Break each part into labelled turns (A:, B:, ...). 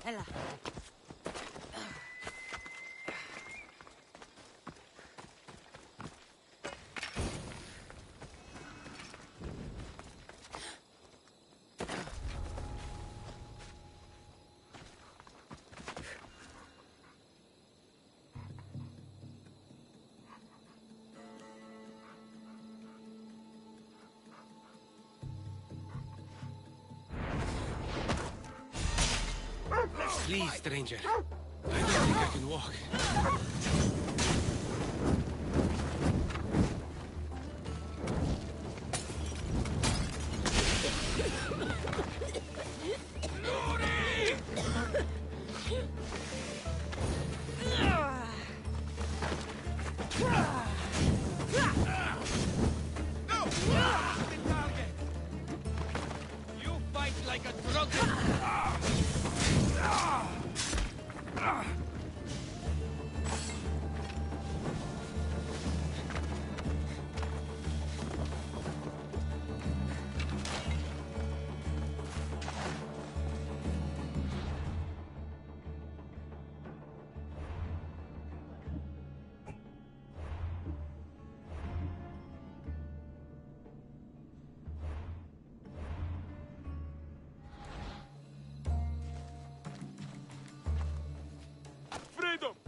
A: Έλα.
B: Please, stranger. I don't think I can walk. You fight like a drunken...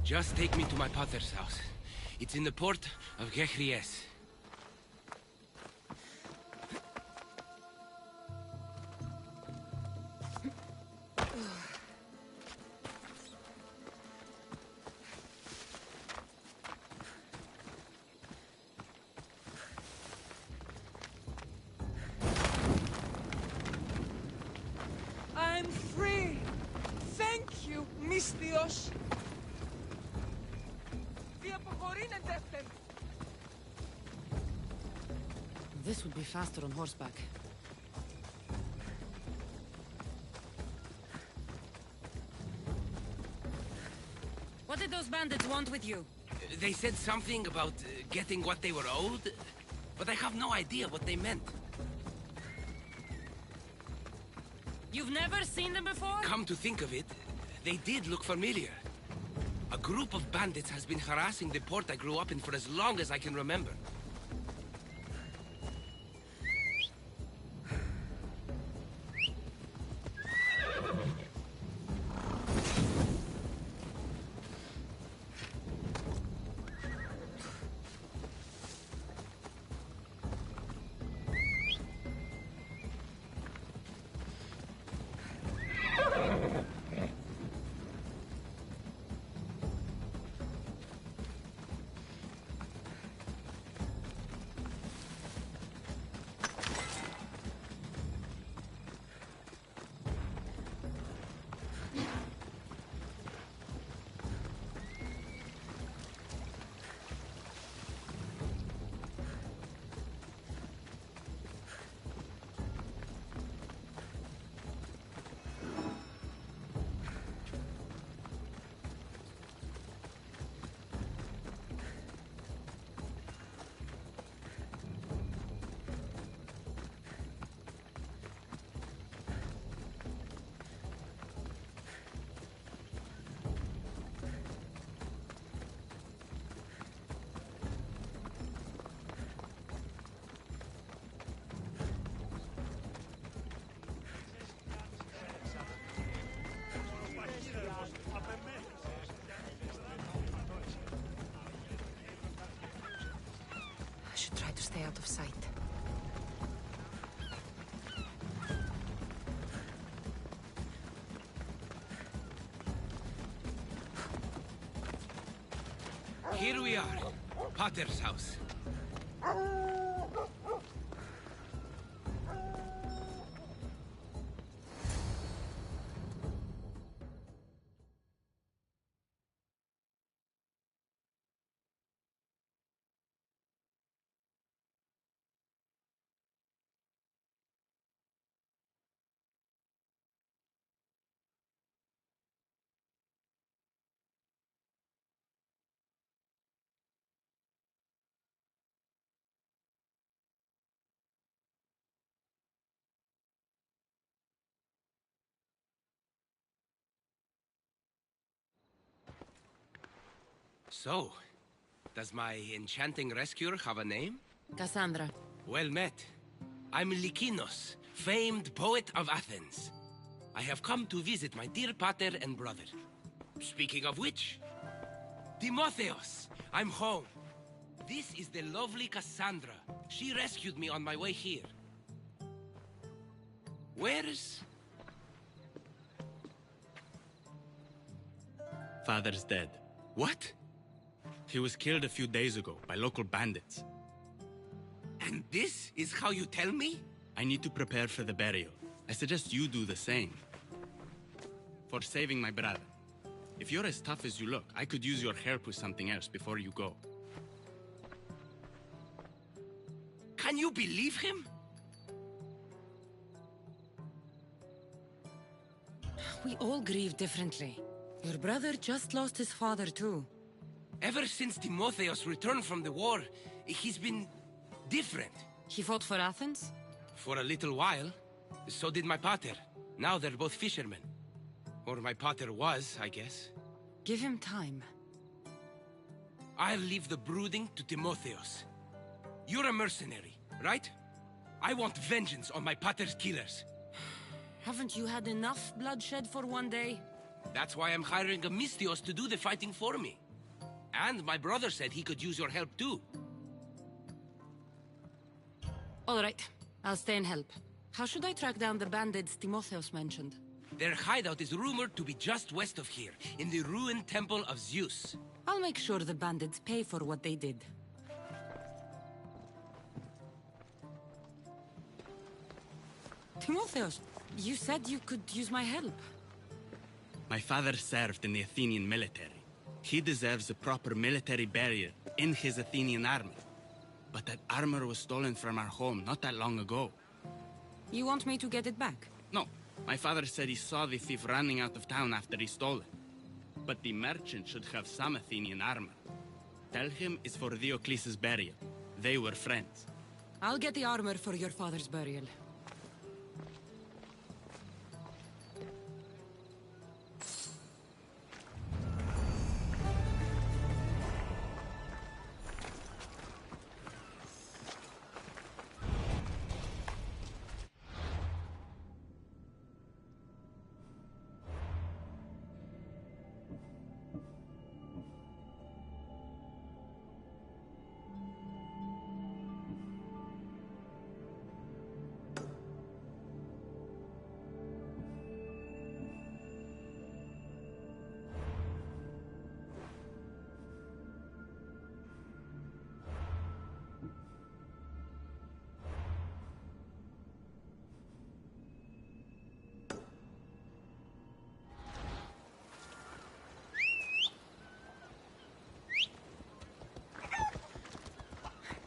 B: Just take me to my potter's house. It's in the port of Gehries.
C: I'm free! Thank you, Mystios!
A: This would be faster on horseback. What did those bandits want with you?
B: They said something about getting what they were owed, but I have no idea what they meant.
A: You've never seen them before?
B: Come to think of it, they did look familiar. A group of bandits has been harassing the port I grew up in for as long as I can remember.
A: I should try to stay out of sight.
B: Here we are, Potter's house. So, does my enchanting rescuer have a name?
A: Cassandra.
B: Well met. I'm Lykinos, famed poet of Athens. I have come to visit my dear pater and brother. Speaking of which, Timotheos, I'm home. This is the lovely Cassandra. She rescued me on my way here. Where's...
D: Father's dead.
B: What?
D: He was killed a few days ago by local bandits.
B: And this is how you tell me?
D: I need to prepare for the burial. I suggest you do the same. For saving my brother. If you're as tough as you look, I could use your help with something else before you go.
B: Can you believe him?
A: We all grieve differently. Your brother just lost his father too.
B: Ever since Timotheos returned from the war, he's been different.
A: He fought for Athens?
B: For a little while. So did my pater. Now they're both fishermen. Or my pater was, I guess.
A: Give him time.
B: I'll leave the brooding to Timotheos. You're a mercenary, right? I want vengeance on my pater's killers.
A: Haven't you had enough bloodshed for one day?
B: That's why I'm hiring a Mystios to do the fighting for me. And my brother said he could use your help too.
A: All right, I'll stay and help. How should I track down the bandits Timotheos mentioned?
B: Their hideout is rumored to be just west of here, in the ruined temple of Zeus.
A: I'll make sure the bandits pay for what they did. Timotheos, you said you could use my help.
D: My father served in the Athenian military. He deserves a proper military burial in his Athenian armor. But that armor was stolen from our home not that long ago.
A: You want me to get it back?
D: No, my father said he saw the thief running out of town after he stole it. But the merchant should have some Athenian armor. Tell him it's for Diocles' burial. They were friends.
A: I'll get the armor for your father's burial.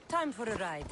A: Time for a ride.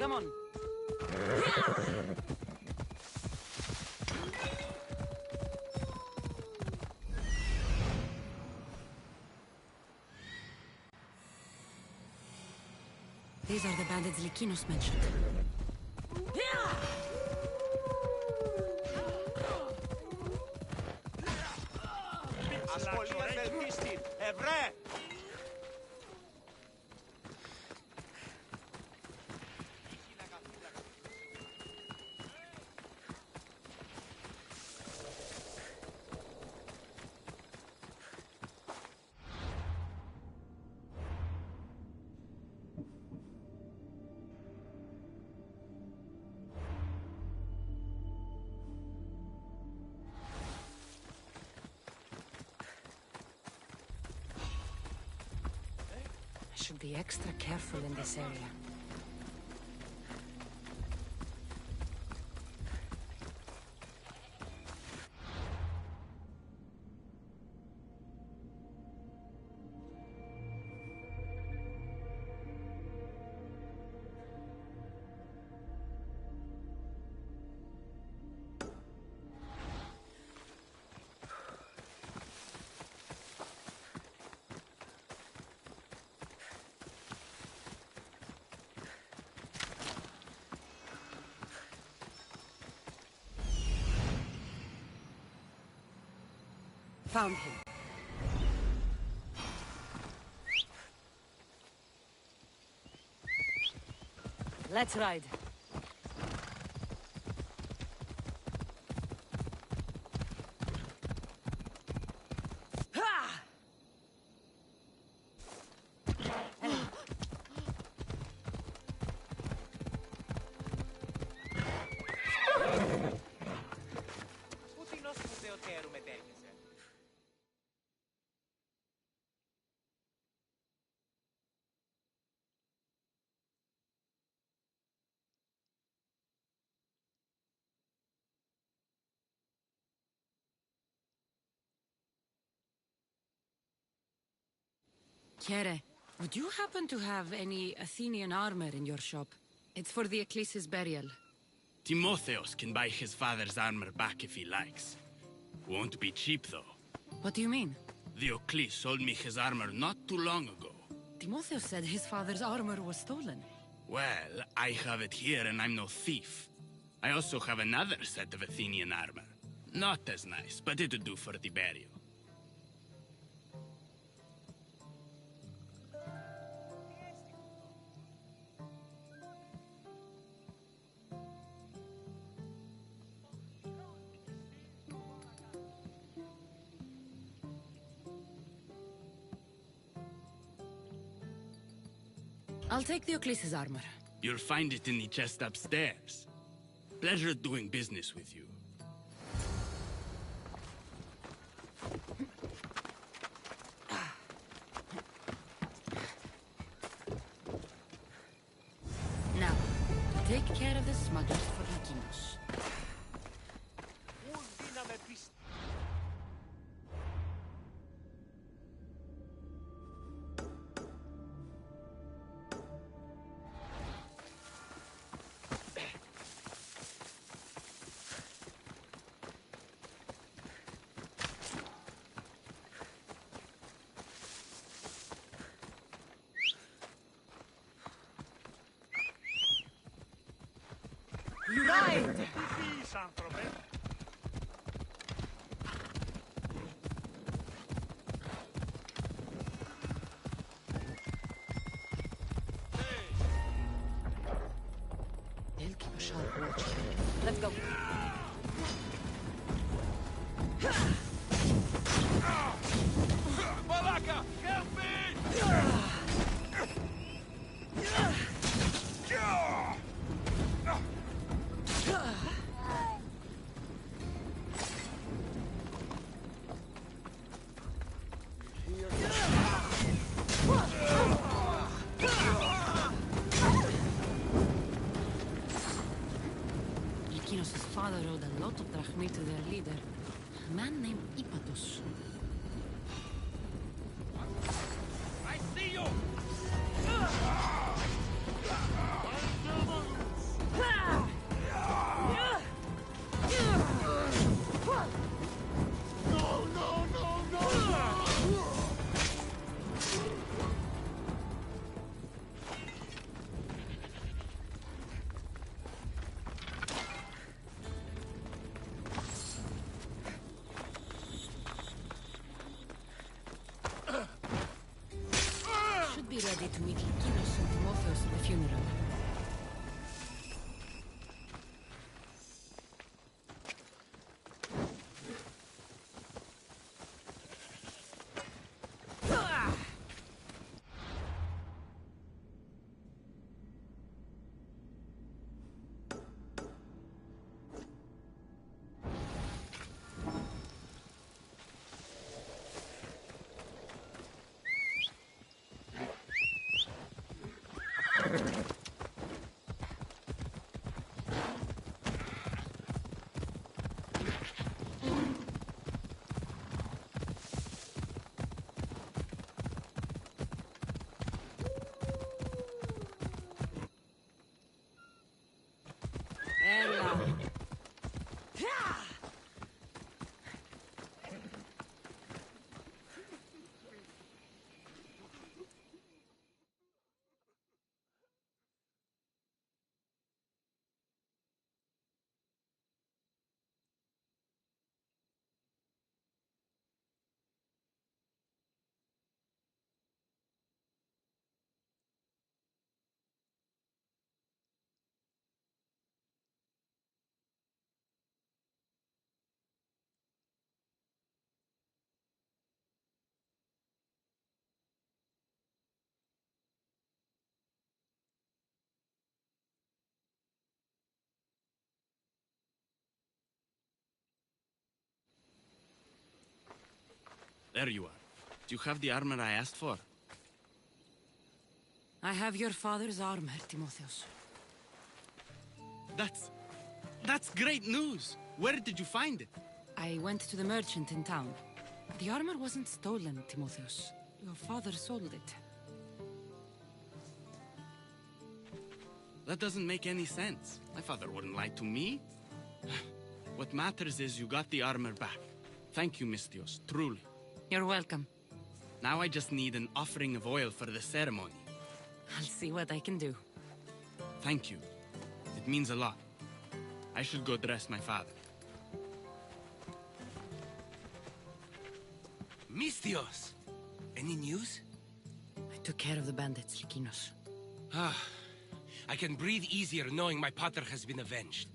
A: Come on. These are the bandits Lykinos mentioned. Should be extra careful in this area. Found him. Let's ride. Kere, would you happen to have any Athenian armor in your shop? It's for the Ecclesi's burial.
D: Timotheos can buy his father's armor back if he likes. Won't be cheap, though.
A: What do you mean?
D: The Eccles sold me his armor not too long ago.
A: Timotheos said his father's armor was stolen.
D: Well, I have it here and I'm no thief. I also have another set of Athenian armor. Not as nice, but it'll do for the burial.
A: I'll take the Ecclesi's armor.
D: You'll find it in the chest upstairs. Pleasure doing business with you.
A: Now, take care of the smugglers for Lykinos. Ride! They'll keep a sharp watch. Let's go.
B: Malaka, help me!
A: Lykinos' father owed a lot of drachmae to their leader, a man named Ipatos.
B: I see you!
A: Should be ready to meet Lykinos and Timotheos at the funeral.
D: There you are. Do you have the armor I asked for?
A: I have your father's armor, Timotheus.
D: That's great news! Where did you find it?
A: I went to the merchant in town. The armor wasn't stolen, Timotheus. Your father sold it.
D: That doesn't make any sense. My father wouldn't lie to me. What matters is you got the armor back. Thank you, Misthios, truly.
A: You're welcome.
D: Now I just need an offering of oil for the ceremony.
A: I'll see what I can do.
D: Thank you. It means a lot. I should go dress my father.
B: Misthios! Any news?
A: I took care of the bandits, Lykinos.
B: I can breathe easier knowing my pater has been avenged.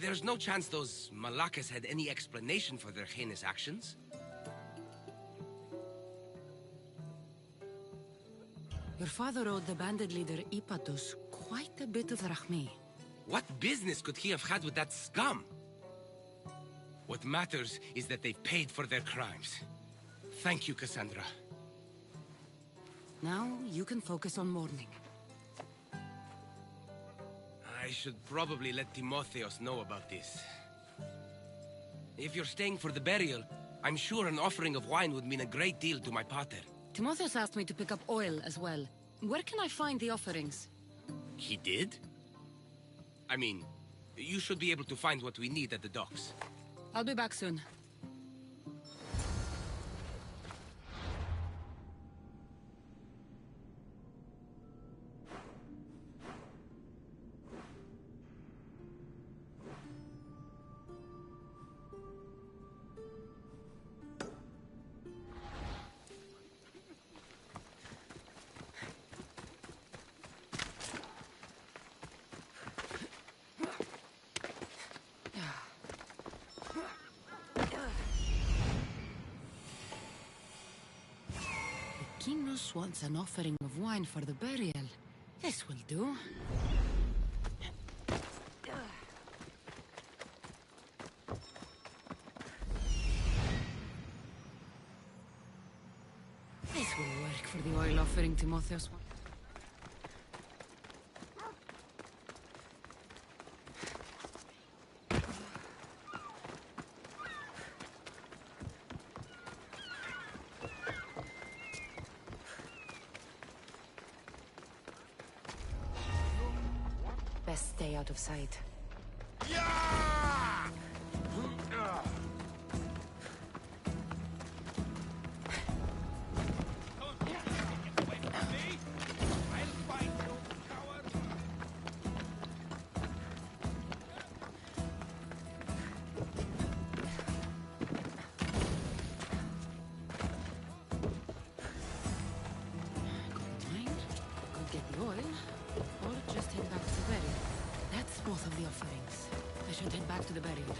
B: There's no chance those Malakas had any explanation for their heinous actions?
A: Your father owed the bandit leader Ipatos quite a bit of drachmae.
B: What business could he have had with that scum? What matters is that they've paid for their crimes. Thank you, Cassandra.
A: Now you can focus on mourning.
B: I should probably let Timotheos know about this. If you're staying for the burial, I'm sure an offering of wine would mean a great deal to my pater.
A: Timotheus asked me to pick up oil as well. Where can I find the offerings?
B: He did? I mean, you should be able to find what we need at the docks.
A: I'll be back soon. Lykinos wants an offering of wine for the burial. This will do. This will work for the oil offering Timotheus. Best stay out of sight. Both of the offerings. I should head back to the burial.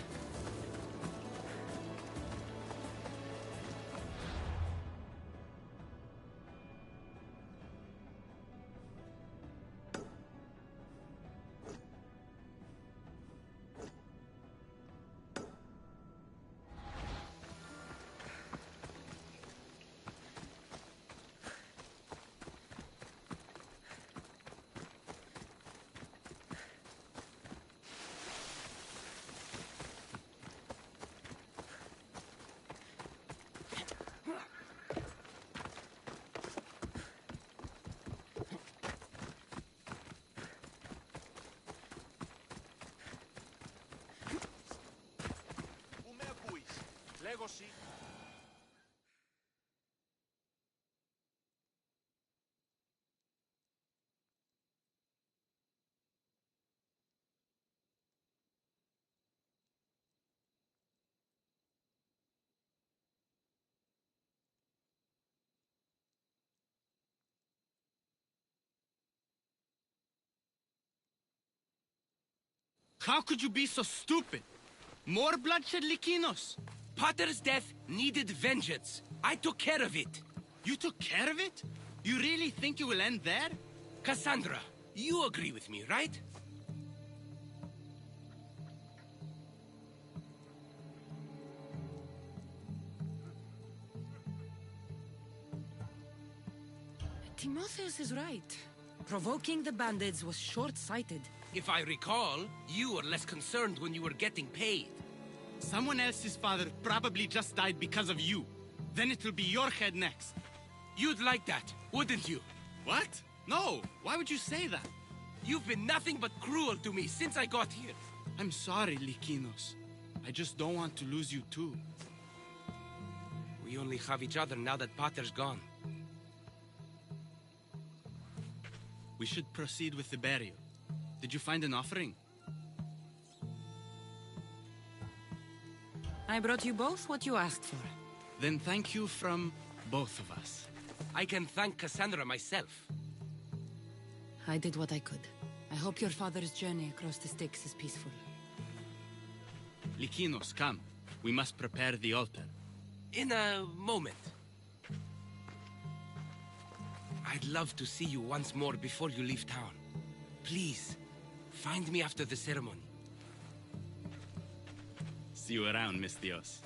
D: How could you be so stupid? More bloodshed, Lykinos?
B: Pater's death needed vengeance. I took care of it.
D: You took care of it? You really think it will end there?
B: Cassandra, you agree with me, right?
A: Timotheus is right. Provoking the bandits was short-sighted.
B: If I recall, you were less concerned when you were getting paid.
D: Someone else's father probably just died because of you. Then it'll be your head next.
B: You'd like that, wouldn't you?
D: What? No! Why would you say that?
B: You've been nothing but cruel to me since I got here.
D: I'm sorry, Lykinos. I just don't want to lose you too.
B: We only have each other now that Pater's gone.
D: We should proceed with the burial. Did you find an offering?
A: I brought you both what you asked for.
D: Then thank you from both of us.
B: I can thank Cassandra myself.
A: I did what I could. I hope your father's journey across the Styx is peaceful.
D: Lykinos, come. We must prepare the altar.
B: In a moment. I'd love to see you once more before you leave town. Please, find me after the ceremony.
D: See you around, Misthios.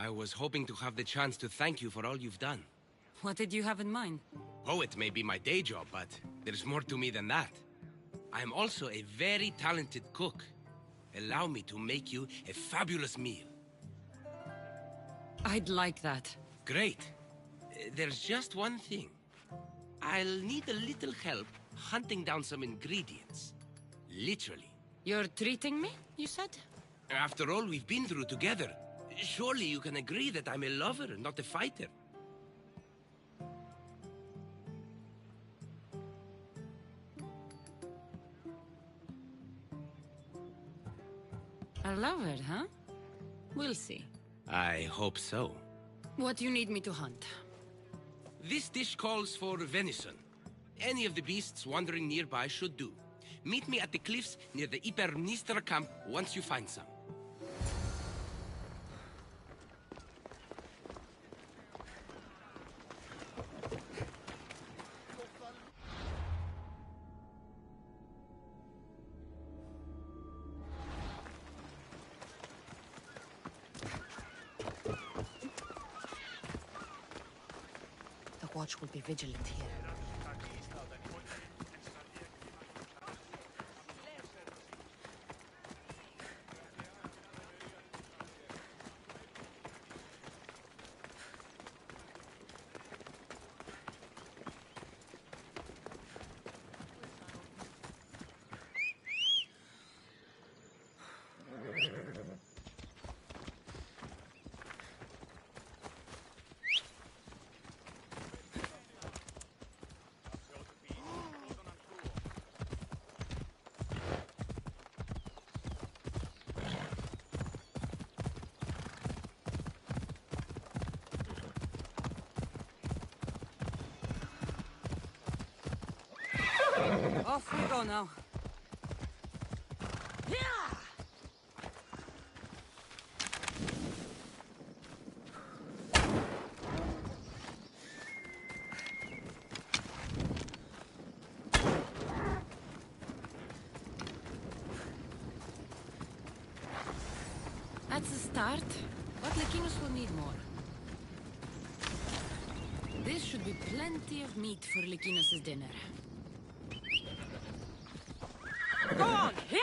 B: I was hoping to have the chance to thank you for all you've done.
A: What did you have in mind?
B: Poet may be my day job, but there's more to me than that. I am also a very talented cook. Allow me to make you a fabulous meal.
A: I'd like that.
B: Great. There's just one thing. I'll need a little help hunting down some ingredients. Literally.
A: You're treating me, you said?
B: After all we've been through together, surely you can agree that I'm a lover, not a fighter.
A: A lover, huh? We'll see.
B: I hope so.
A: What do you need me to hunt?
B: This dish calls for venison. Any of the beasts wandering nearby should do. Meet me at the cliffs near the Ipermnistra camp once you find some.
A: The watch will be vigilant here. Off we go now. That's a start, but Lekinos will need more. This should be plenty of meat for Lekinos' dinner. Go on, here!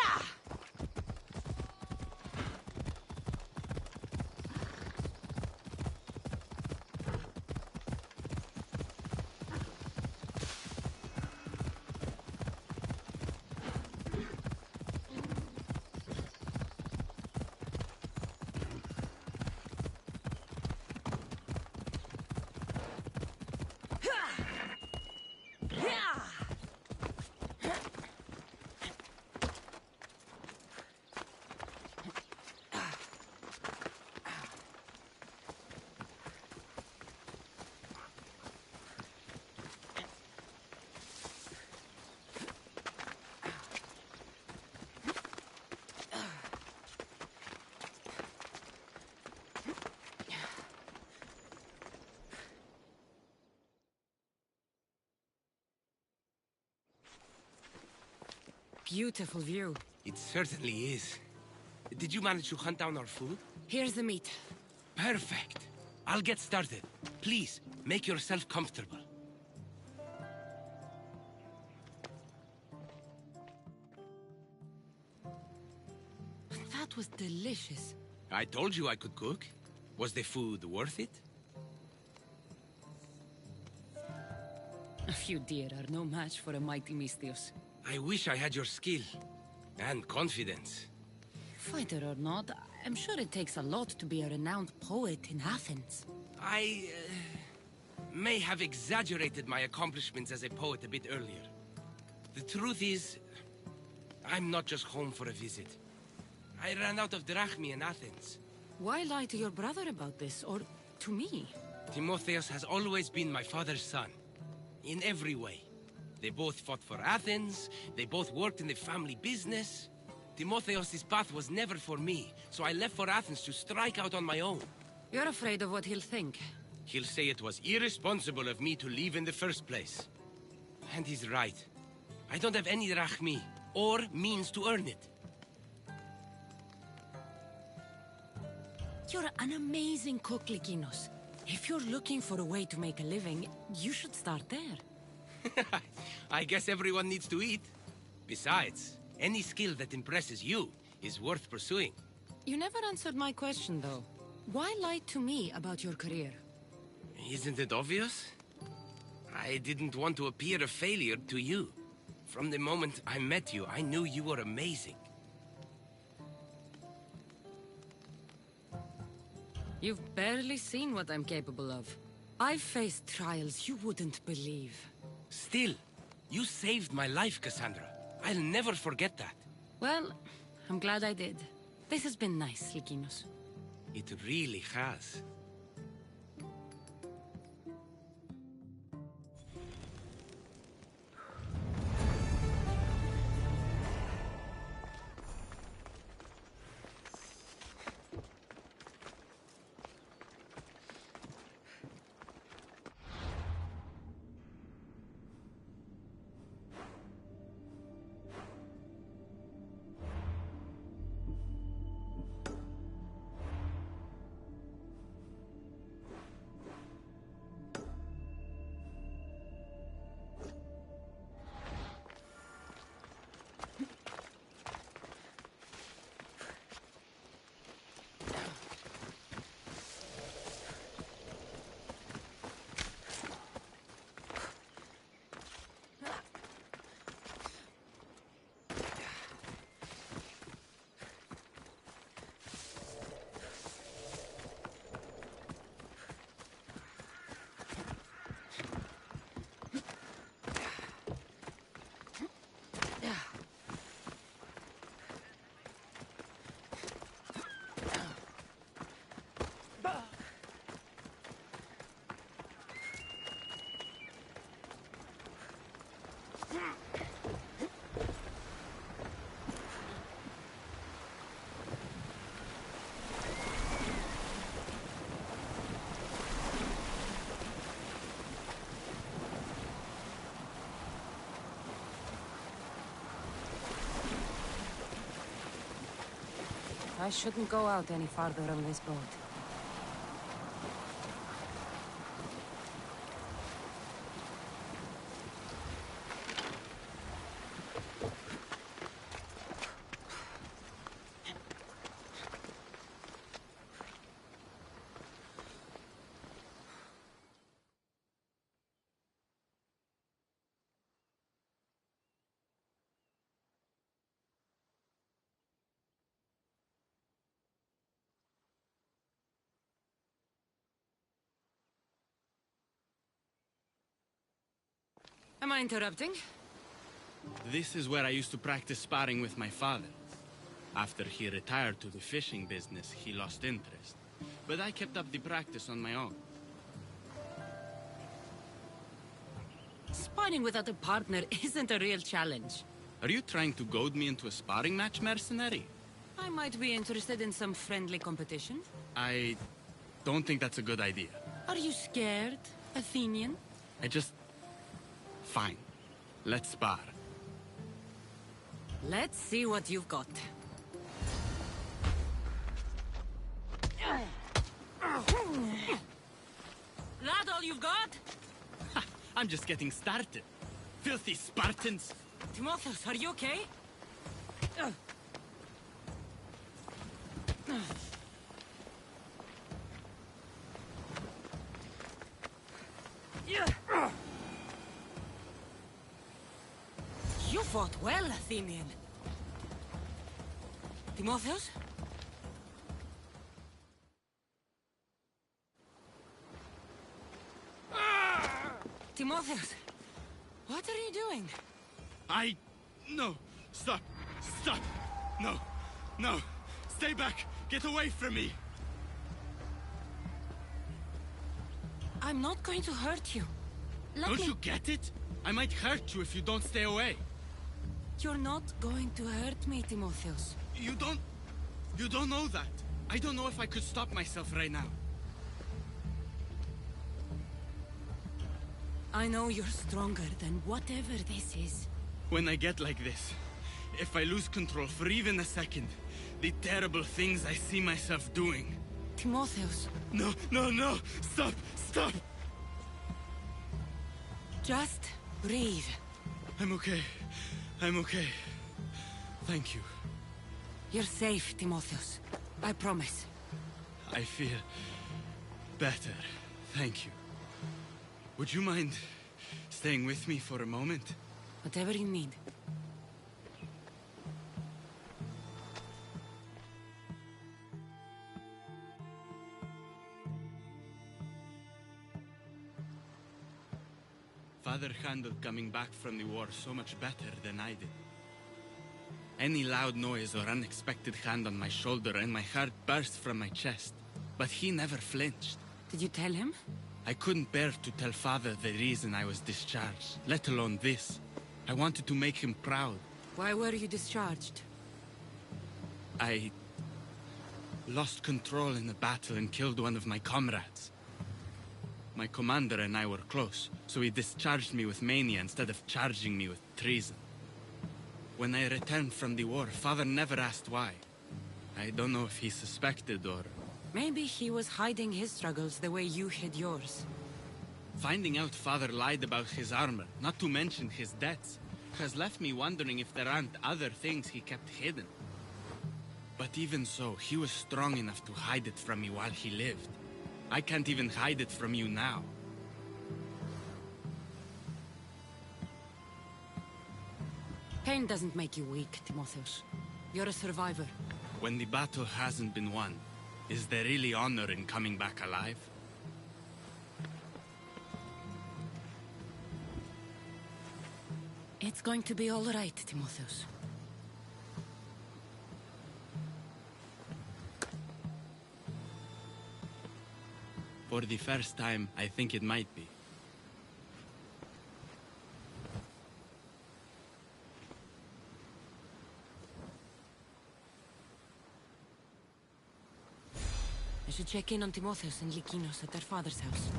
A: Beautiful view.
B: It certainly is. Did you manage to hunt down our food?
A: Here's the meat.
B: Perfect. I'll get started. Please, make yourself comfortable.
A: That was delicious.
B: I told you I could cook. Was the food worth it?
A: A few deer are no match for a mighty Misthios.
B: I wish I had your skill. And confidence.
A: Fighter or not, I'm sure it takes a lot to be a renowned poet in Athens.
B: I may have exaggerated my accomplishments as a poet a bit earlier. The truth is, I'm not just home for a visit. I ran out of drachmi in Athens.
A: Why lie to your brother about this, or to me?
B: Timotheus has always been my father's son. In every way. They both fought for Athens, they both worked in the family business. Timotheus' path was never for me, so I left for Athens to strike out on my own.
A: You're afraid of what he'll think.
B: He'll say it was irresponsible of me to leave in the first place. And he's right. I don't have any drachmi, or means to earn it.
A: You're an amazing cook, Lekinos. If you're looking for a way to make a living, you should start there.
B: I guess everyone needs to eat. Besides, any skill that impresses you is worth pursuing.
A: You never answered my question, though. Why lie to me about your career?
B: Isn't it obvious? I didn't want to appear a failure to you. From the moment I met you, I knew you were amazing.
A: You've barely seen what I'm capable of. I've faced trials you wouldn't believe.
B: Still, you saved my life, Cassandra. I'll never forget that.
A: Well, I'm glad I did. This has been nice, Lekinos.
B: It really has.
A: I shouldn't go out any farther on this boat. Am I interrupting?
D: This is where I used to practice sparring with my father. After he retired to the fishing business, he lost interest. But I kept up the practice on my own.
A: Sparring without a partner isn't a real challenge.
D: Are you trying to goad me into a sparring match, mercenary?
A: I might be interested in some friendly competition.
D: I don't think that's a good idea.
A: Are you scared, Athenian?
D: Fine. Let's spar.
A: Let's see what you've got. That all you've got?
D: I'm just getting started. Filthy Spartans!
A: Timotheus, are you okay? You fought well, Athenian. Timotheus? Timotheus, what are you doing?
D: No! Stop! Stop! No! No! Stay back! Get away from me!
A: I'm not going to hurt you.
D: Don't you get it? I might hurt you if you don't stay away.
A: You're not going to hurt me, Timotheus.
D: You don't know that. I don't know if I could stop myself right now.
A: I know you're stronger than whatever this is.
D: When I get like this, if I lose control for even a second, the terrible things I see myself doing.
A: Timotheus.
D: No, no, no! Stop! Stop!
A: Just breathe.
D: I'm okay. I'm okay. Thank you.
A: You're safe, Timotheus. I promise.
D: I feel better. Thank you. Would you mind staying with me for a moment?
A: Whatever you need.
D: Father handled coming back from the war so much better than I did. Any loud noise or unexpected hand on my shoulder and my heart burst from my chest. But he never flinched.
A: Did you tell him?
D: I couldn't bear to tell Father the reason I was discharged, let alone this. I wanted to make him proud.
A: Why were you discharged?
D: I lost control in the battle and killed one of my comrades. My commander and I were close, so he discharged me with mania instead of charging me with treason. When I returned from the war, Father never asked why. I don't know if he suspected or...
A: Maybe he was hiding his struggles the way you hid yours.
D: Finding out Father lied about his armor, not to mention his debts, has left me wondering if there aren't other things he kept hidden. But even so, he was strong enough to hide it from me while he lived. I can't even hide it from you now.
A: Pain doesn't make you weak, Timotheus. You're a survivor.
D: When the battle hasn't been won, is there really honor in coming back alive?
A: It's going to be all right, Timotheus.
D: For the first time, I think it might be.
A: I should check in on Timotheus and Lykinos at their father's house.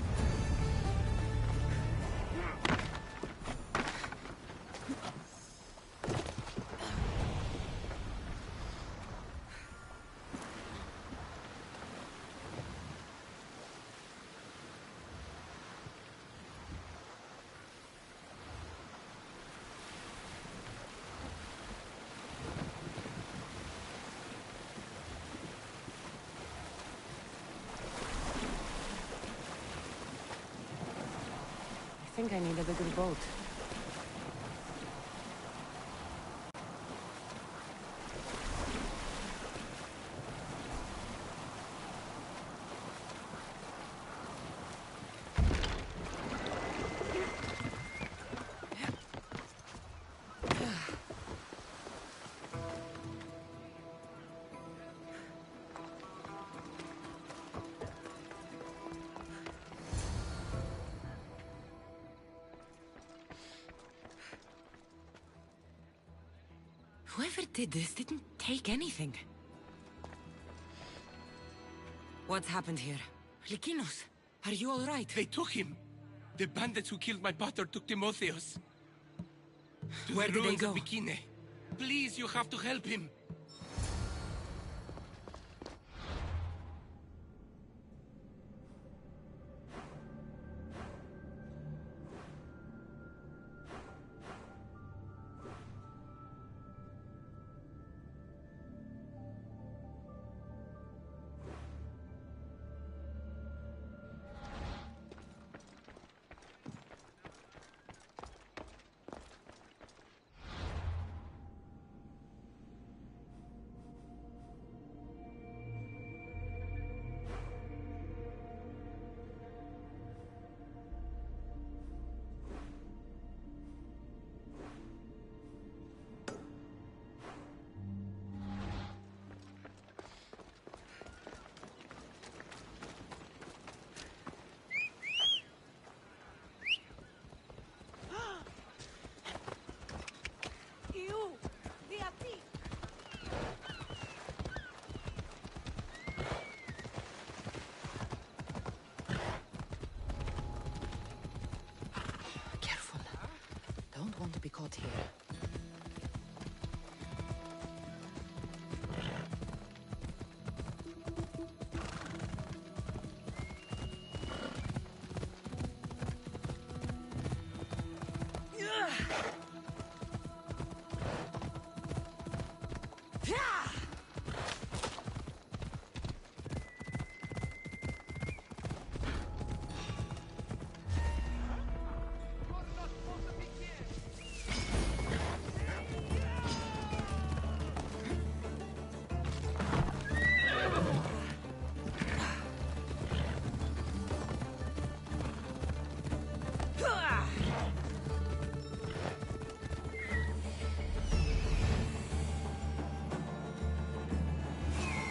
A: think I need a bigger boat. Whoever did this didn't take anything. What's happened here? Lykinos, are you all right?
B: They took him. The bandits who killed my pater took Timotheos. To
A: Where
B: the
A: did they
B: ruins
A: go?
B: of Bikine. Please, you have to help him.
A: Careful. Don't want to be caught here.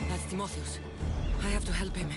A: That's Timotheos. I have to help him.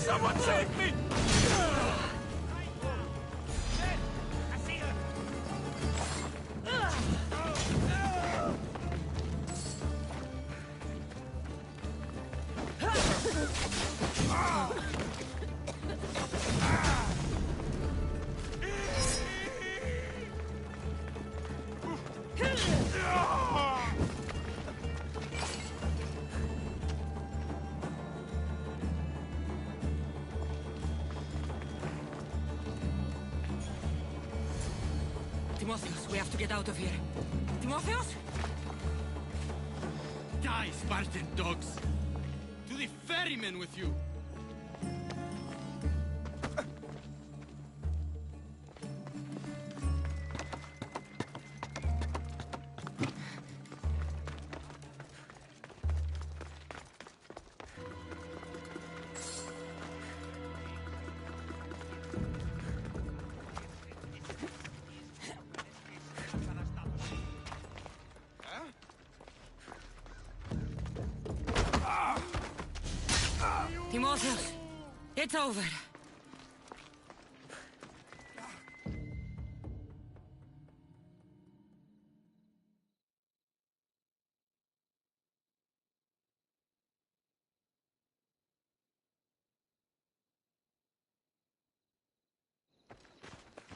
B: Someone save me!
A: Timotheos, we have to get out of here. Timotheos?
D: Die, Spartan dogs! To the ferryman with you!
A: Timotheus, it's over.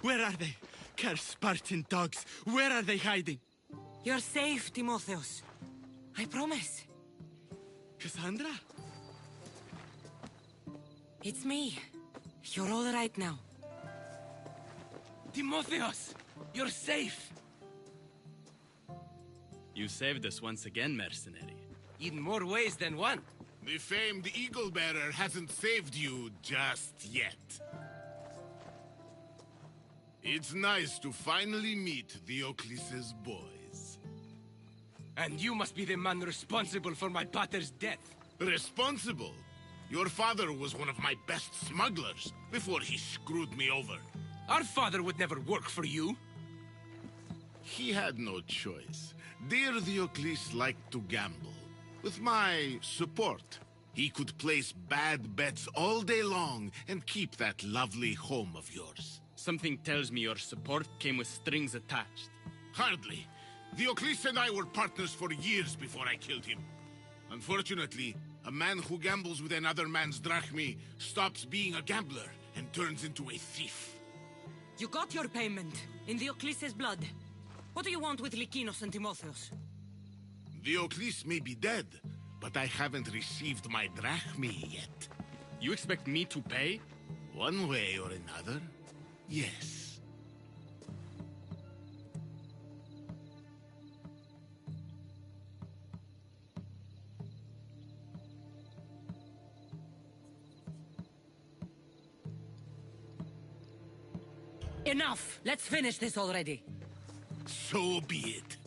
D: Where are they? Cursed Spartan dogs! Where are they hiding?
A: You're safe, Timotheus. I promise.
D: Cassandra?
A: It's me. You're all right now.
B: Timotheus! You're safe!
D: You saved us once again, mercenary.
B: In more ways than one.
E: The famed Eagle Bearer hasn't saved you just yet. It's nice to finally meet Diocles' boys.
B: And you must be the man responsible for my pater's death.
E: Responsible? Your father was one of my best smugglers before he screwed me over.
B: Our father would never work for you.
E: He had no choice. Dear Diocles liked to gamble. With my support, he could place bad bets all day long and keep that lovely home of yours.
D: Something tells me your support came with strings attached.
E: Hardly. Diocles and I were partners for years before I killed him. Unfortunately, a man who gambles with another man's drachmi stops being a gambler and turns into a thief.
A: You got your payment, in Diocles' blood. What do you want with Lykinos and Timotheus?
E: Diocles may be dead, but I haven't received my drachmi yet.
D: You expect me to pay?
E: One way or another, yes.
A: Enough! Let's finish this already.
E: So be it.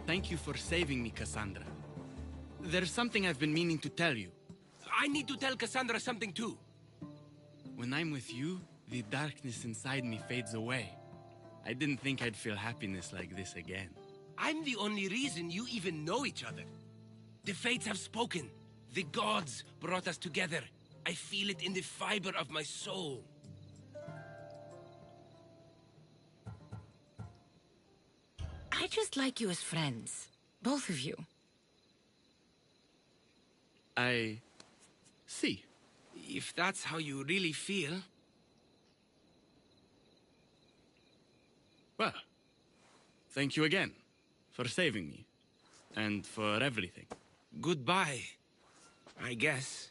D: Thank you for saving me, Cassandra. There's something I've been meaning to tell you.
B: I need to tell Cassandra something too.
D: When I'm with you, the darkness inside me fades away. I didn't think I'd feel happiness like this again.
B: I'm the only reason you even know each other. The fates have spoken. The gods brought us together. I feel it in the fiber of my soul.
A: I just like you as friends. Both of you.
D: I see.
B: If that's how you really feel.
D: Well, thank you again for saving me and for everything.
B: Goodbye, I guess.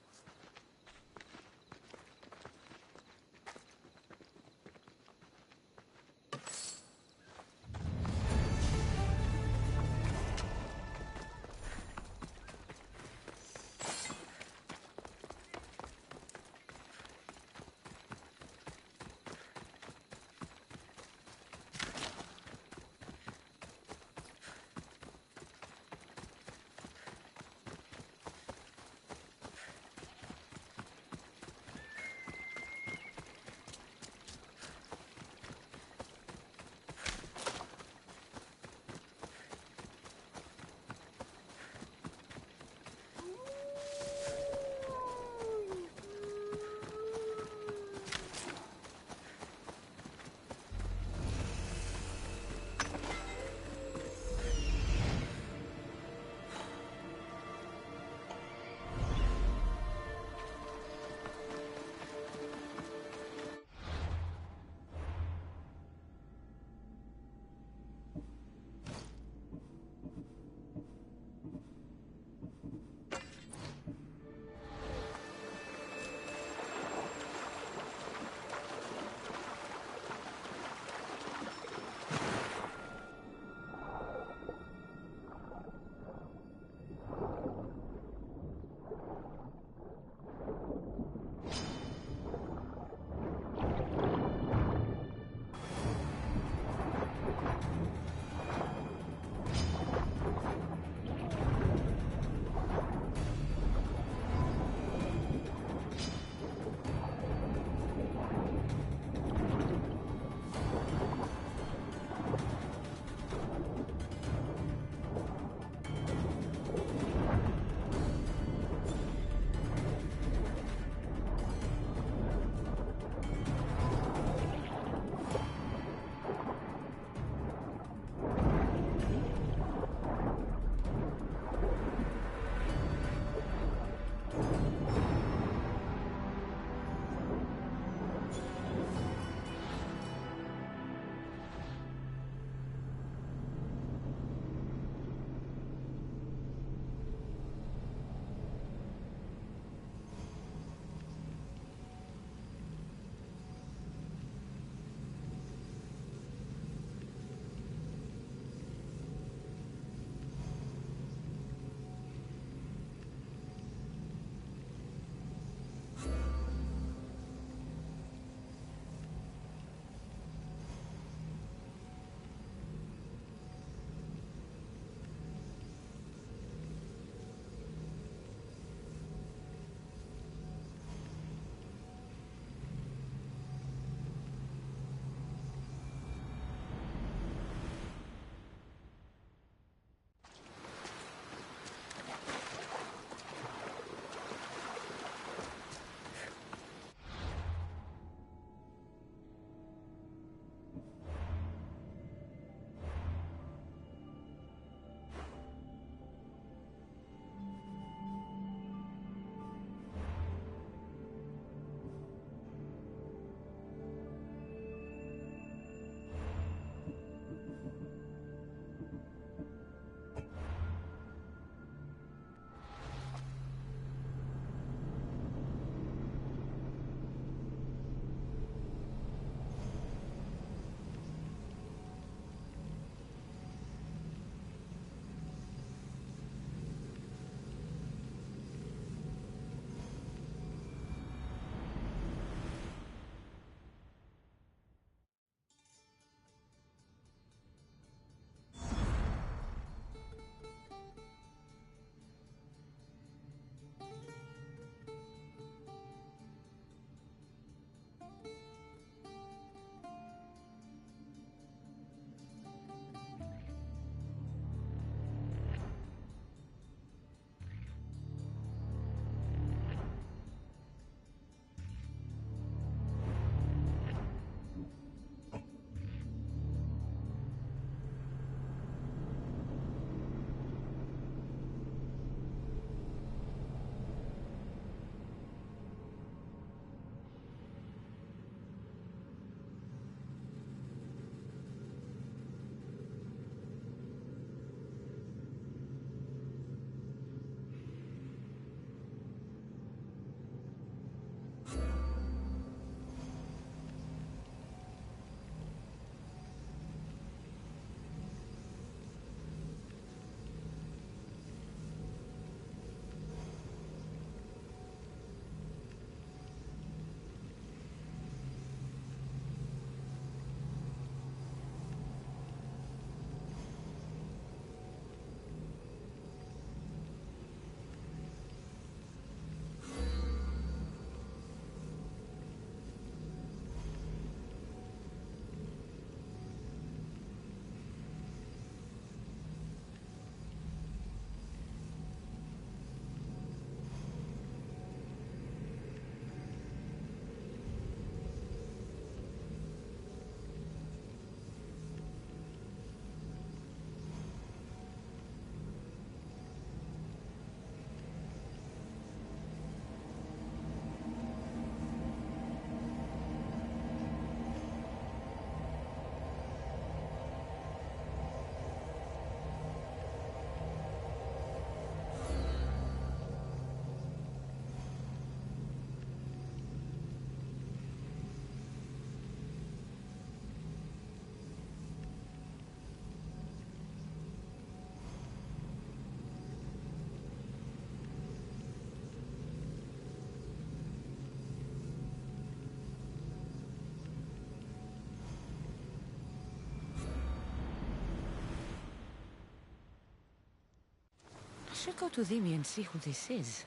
A: should go to Dhimi and see who this is.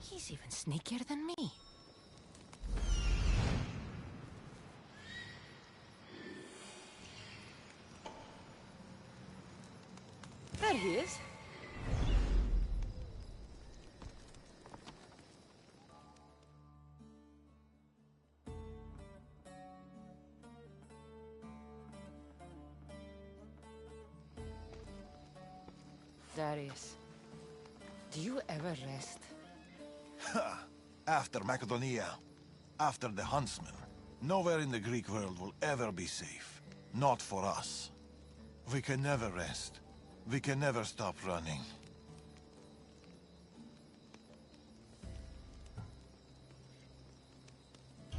A: He's even sneakier than me. There he is. Darius, do you ever rest?
F: After Macedonia, after the Huntsman, nowhere in the Greek world will ever be safe. Not for us. We can never rest. We can never stop running.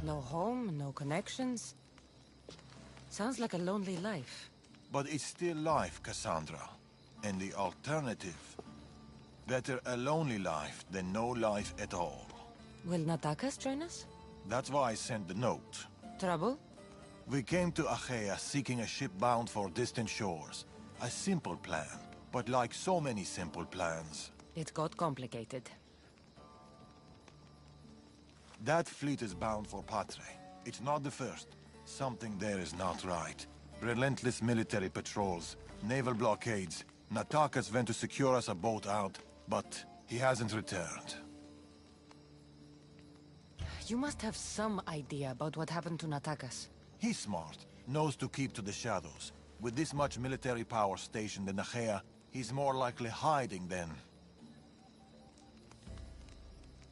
A: No home, no connections. Sounds like a lonely life.
F: But it's still life, Cassandra. And the alternative? Better a lonely life than no life at all.
A: Will Natakas join us?
F: That's why I sent the note.
A: Trouble?
F: We came to Achaea seeking a ship bound for distant shores. A simple plan, but like so many simple plans.
A: It got complicated.
F: That fleet is bound for Patre. It's not the first. Something there is not right. Relentless military patrols, naval blockades. Natakas went to secure us a boat out, but he hasn't returned.
A: You must have some idea about what happened to Natakas.
F: He's smart, knows to keep to the shadows. With this much military power stationed in Achaea, he's more likely hiding than...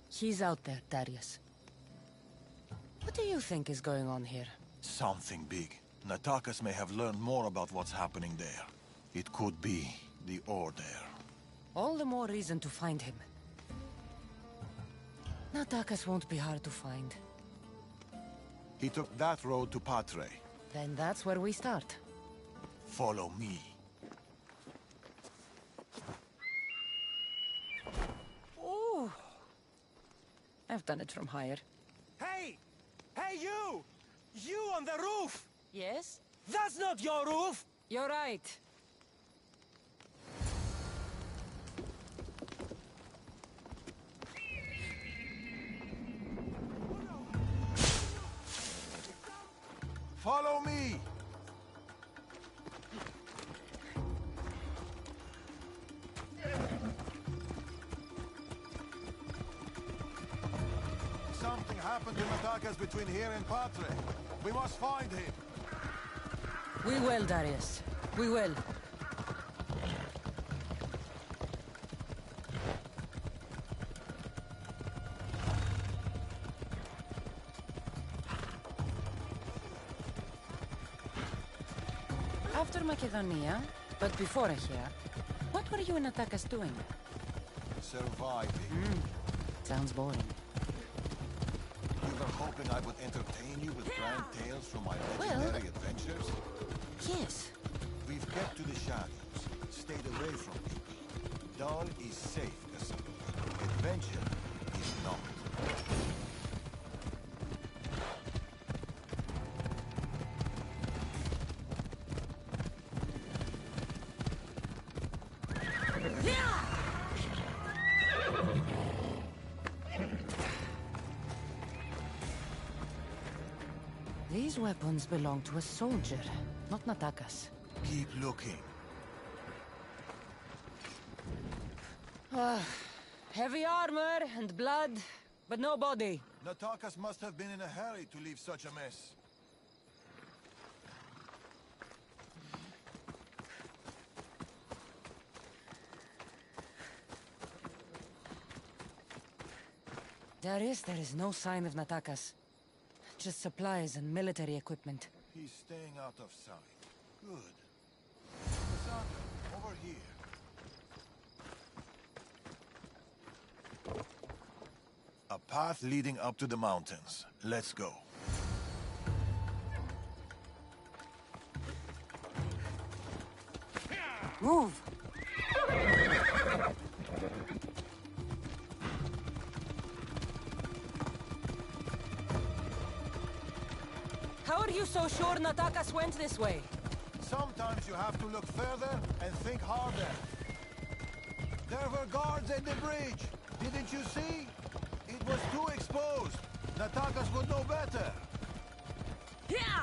A: He's out there, Darius. What do you think is going on here?
F: Something big. Natakas may have learned more about what's happening there. It could be the Order.
A: All the more reason to find him. Natakas won't be hard to find.
F: He took that road to Patre.
A: Then that's where we start.
F: Follow me.
A: Ooh. I've done it from higher.
G: Hey! Hey, you! You on the roof!
A: Yes?
G: That's not your roof!
A: You're right.
F: Follow me! Something happened to Natakas between here and Patre. We must find him.
A: We will, Darius. We will. After Macedonia, but before here, what were you and Natakas doing?
F: Surviving.
A: Sounds boring.
F: You were hoping I would entertain you with grand tales from my legendary adventures?
A: Yes.
F: We've kept to the shadows, stayed away from people. Dawn is safe, Cassandra. Adventure is not.
A: These weapons belong to a soldier, not Natakas.
F: Keep looking.
A: Heavy armor and blood, but no body.
F: Natakas must have been in a hurry to leave such a mess.
A: Darius, there is no sign of Natakas. Just supplies and military equipment.
F: He's staying out of sight. Good. Cassandra, over here. A path leading up to the mountains. Let's go.
A: Move! How are you so sure Natakas went this way?
F: Sometimes you have to look further and think harder. There were guards at the bridge. Didn't you see? It was too exposed. Natakas would know better.
A: Yeah!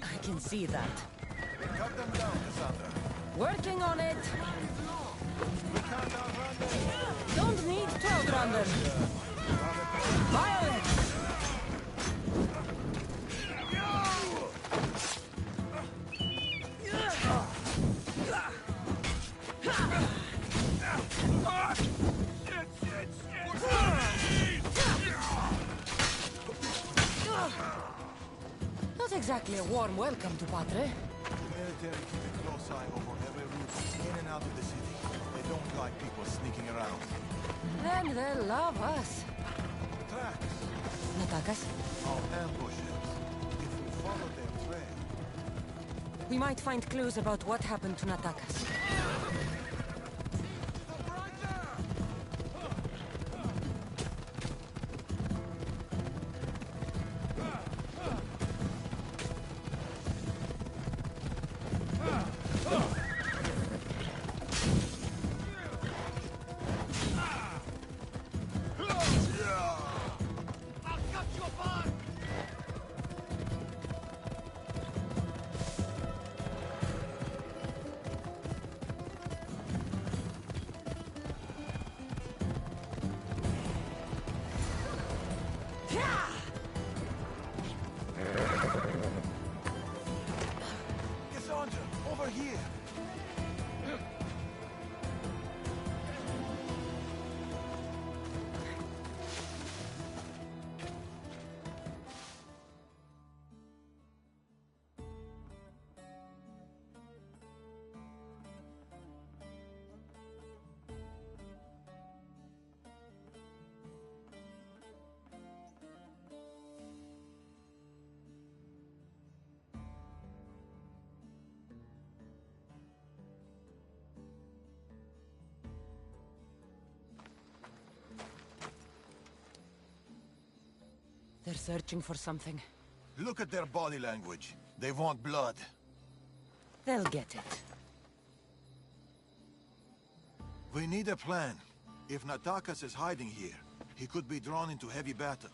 A: I can see that.
F: Cut them down, Cassandra.
A: Working on it.
F: We can't outrun them.
A: Don't need to outrun them. Violence! Not exactly a warm welcome to Padre.
F: The military keep a close eye over every route in and out of the city. They don't like people sneaking around.
A: Then they'll love us.
F: Tracks.
A: Natakas,
F: Our ambushes. If we follow their trail.
A: we might find clues about what happened to Natakas.
F: Cassandra, over here.
A: They're searching for something.
F: Look at their body language. They want blood.
A: They'll get it.
F: We need a plan. If Natakas is hiding here, he could be drawn into heavy battle.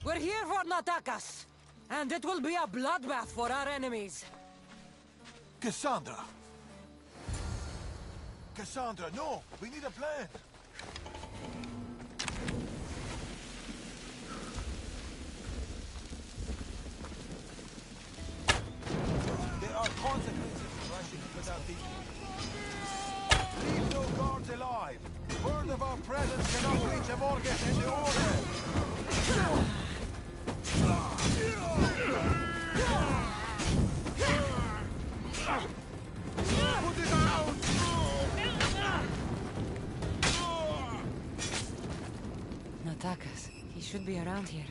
A: We're here for Natakas, and it will be a bloodbath for our enemies.
F: Cassandra! Cassandra, no! We need a plan! There are consequences to rushing without thinking. Leave no guards alive! Word of our presence cannot reach a Morgan in the order! Put it out!
A: Natakas. He should be around here.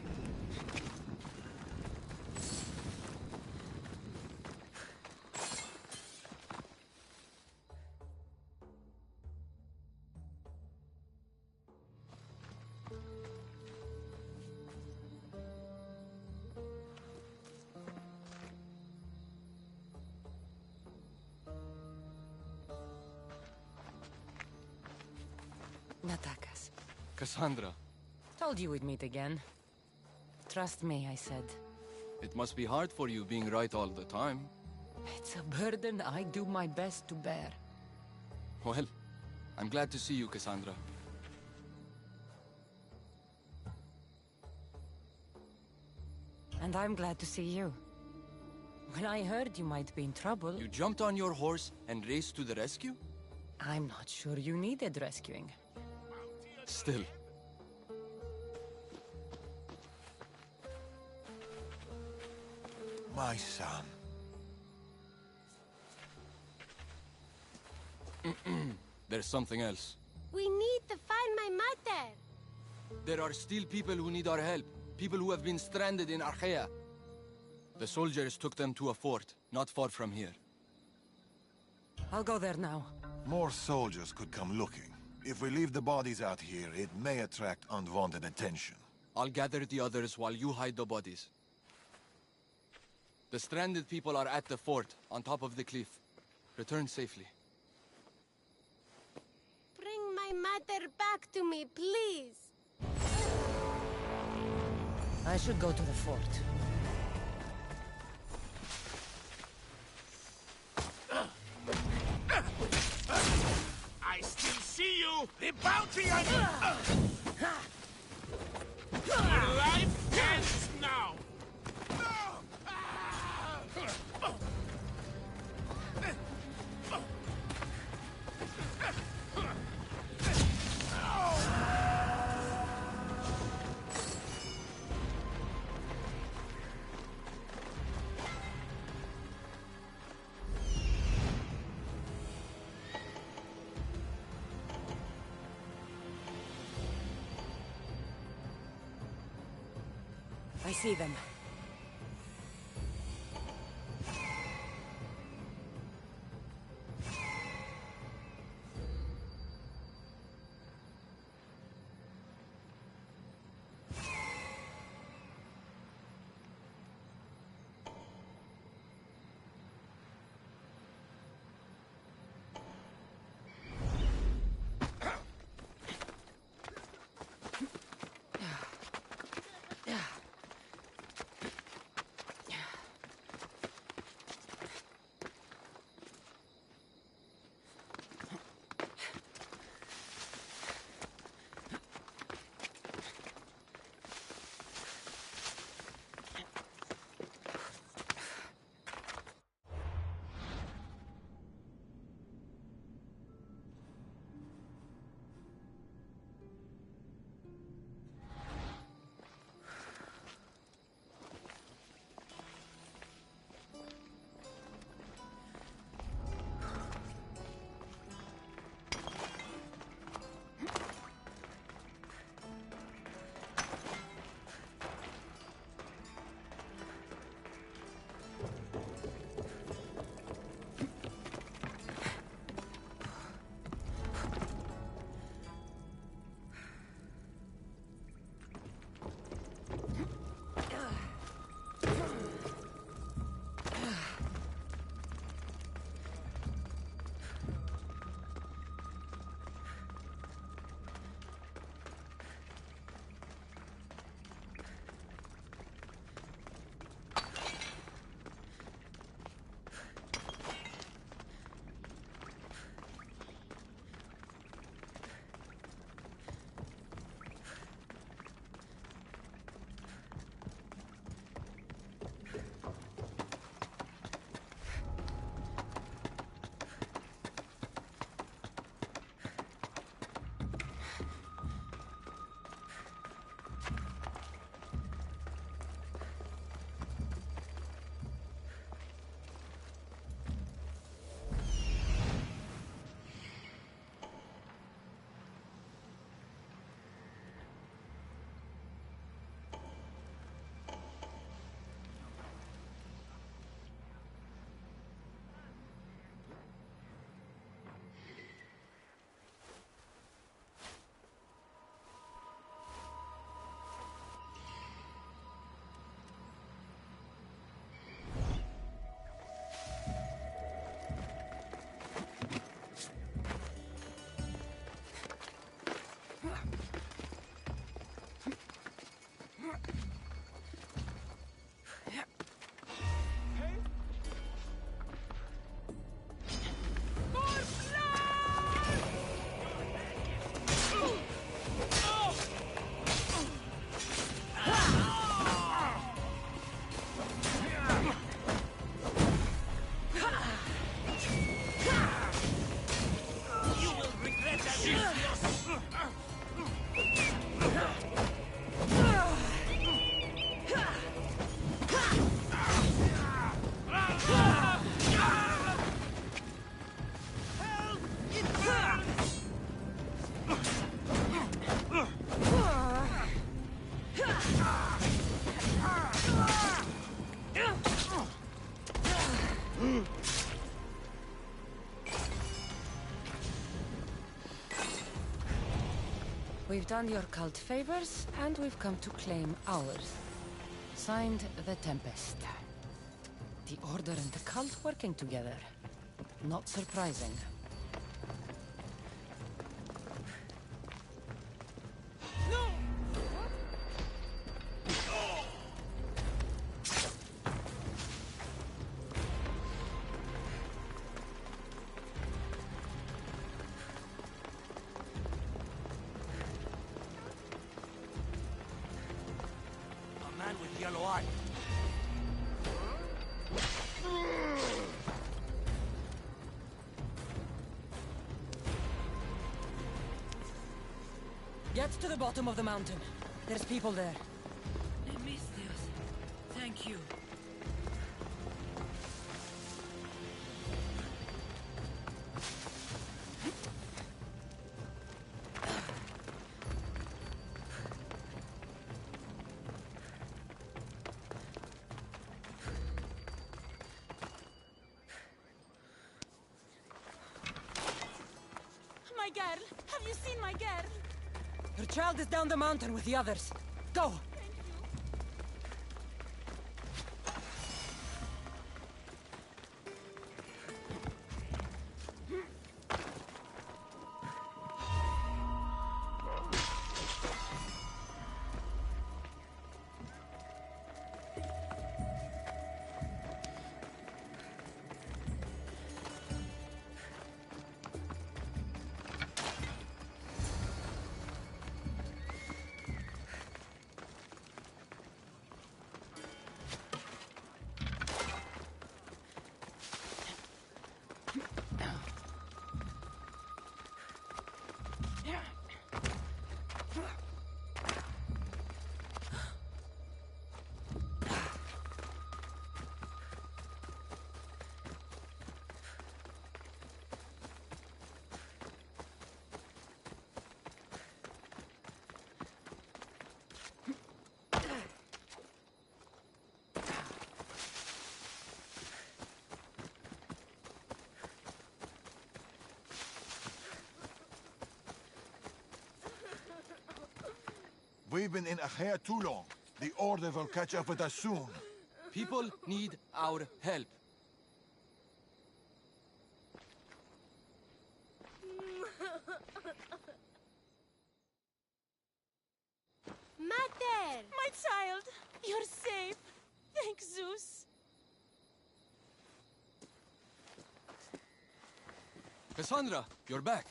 A: Natakas.
H: Cassandra,
A: Told you we'd meet again. Trust me, I said.
H: it must be hard for you being right all the time.
A: It's a burden I do my best to bear.
H: Well, I'm glad to see you, Cassandra.
A: And I'm glad to see you. When I heard you might be in trouble,
H: You jumped on your horse and raced to the rescue?
A: I'm not sure you needed rescuing.
H: Still.
F: My son.
H: There's something else.
I: We need to find my mother.
H: There are still people who need our help. People who have been stranded in Archaea. The soldiers took them to a fort, not far from here.
A: I'll go there now.
F: More soldiers could come looking. If we leave the bodies out here, it may attract unwanted attention.
H: I'll gather the others while you hide the bodies. The stranded people are at the fort, on top of the cliff. Return safely.
I: Bring my mother back to me, please.
A: I should go to the fort.
B: I still see you! The bounty on you! Your life ends now!
A: I see them. We've done your cult favors, and we've come to claim ours. Signed, the Tempest. The Order and the cult working together. Not surprising. Get to the bottom of the mountain. There's people there.
J: Misthios, thank you. My girl! Have you seen my girl?
A: Her child is down the mountain with the others. Go!
F: We've been in Achaea too long. The Order will catch up with us soon.
H: People need our help.
I: Mater!
J: My child! You're safe! Thank Zeus!
H: Cassandra, you're back.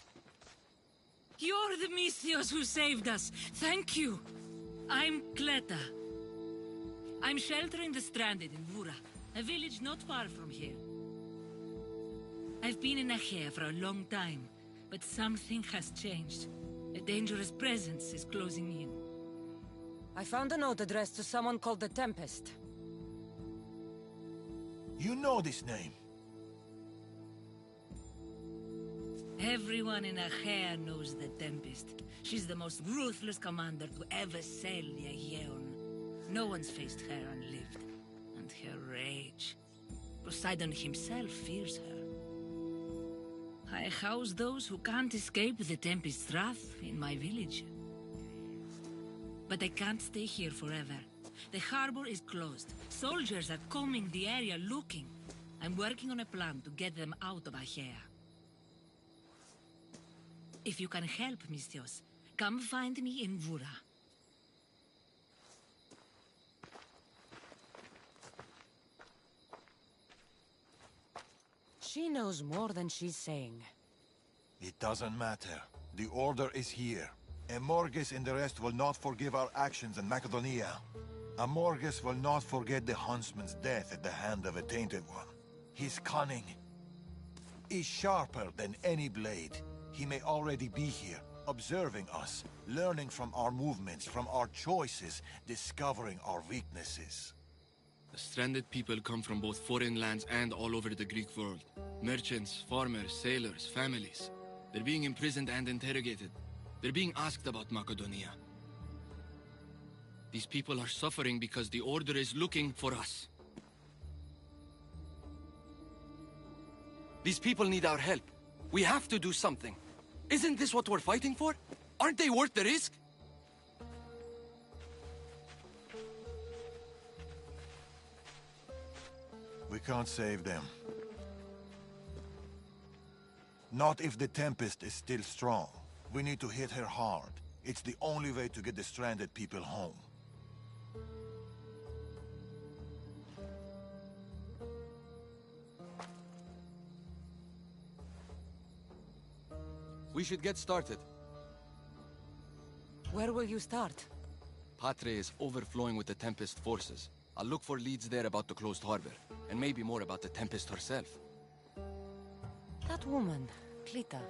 J: You're the Misthios who saved us! Thank you! I'm Cleta. I'm sheltering the stranded in Vura, a village not far from here. I've been in Achaea for a long time, but something has changed. A dangerous presence is closing in.
A: I found a note addressed to someone called the Tempest.
F: You know this name.
J: Everyone in Achaea knows the Tempest. She's the most ruthless commander to ever sail the Aegean. No one's faced her unlived. And her rage. Poseidon himself fears her. I house those who can't escape the Tempest's wrath in my village. But I can't stay here forever. The harbor is closed. Soldiers are combing the area looking. I'm working on a plan to get them out of Achaea. If you can help, Misthios, come find me in Vura.
A: She knows more than she's saying.
F: It doesn't matter. The Order is here. Amorges and the rest will not forgive our actions in Macedonia. Amorges will not forget the huntsman's death at the hand of a tainted one. His cunning is sharper than any blade. He may already be here, observing us, learning from our movements, from our choices, discovering our weaknesses.
D: The stranded people come from both foreign lands and all over the Greek world. Merchants, farmers, sailors, families. They're being imprisoned and interrogated. They're being asked about Macedonia. These people are suffering because the Order is looking for us.
H: These people need our help. We have to do something. Isn't this what we're fighting for? Aren't they worth the risk?
F: We can't save them. Not if the Tempest is still strong. We need to hit her hard. It's the only way to get the stranded people home.
H: We should get started.
A: Where will you start?
H: Patre is overflowing with the Tempest forces. I'll look for leads there about the closed harbor, and maybe more about the Tempest herself.
A: That woman, Clita.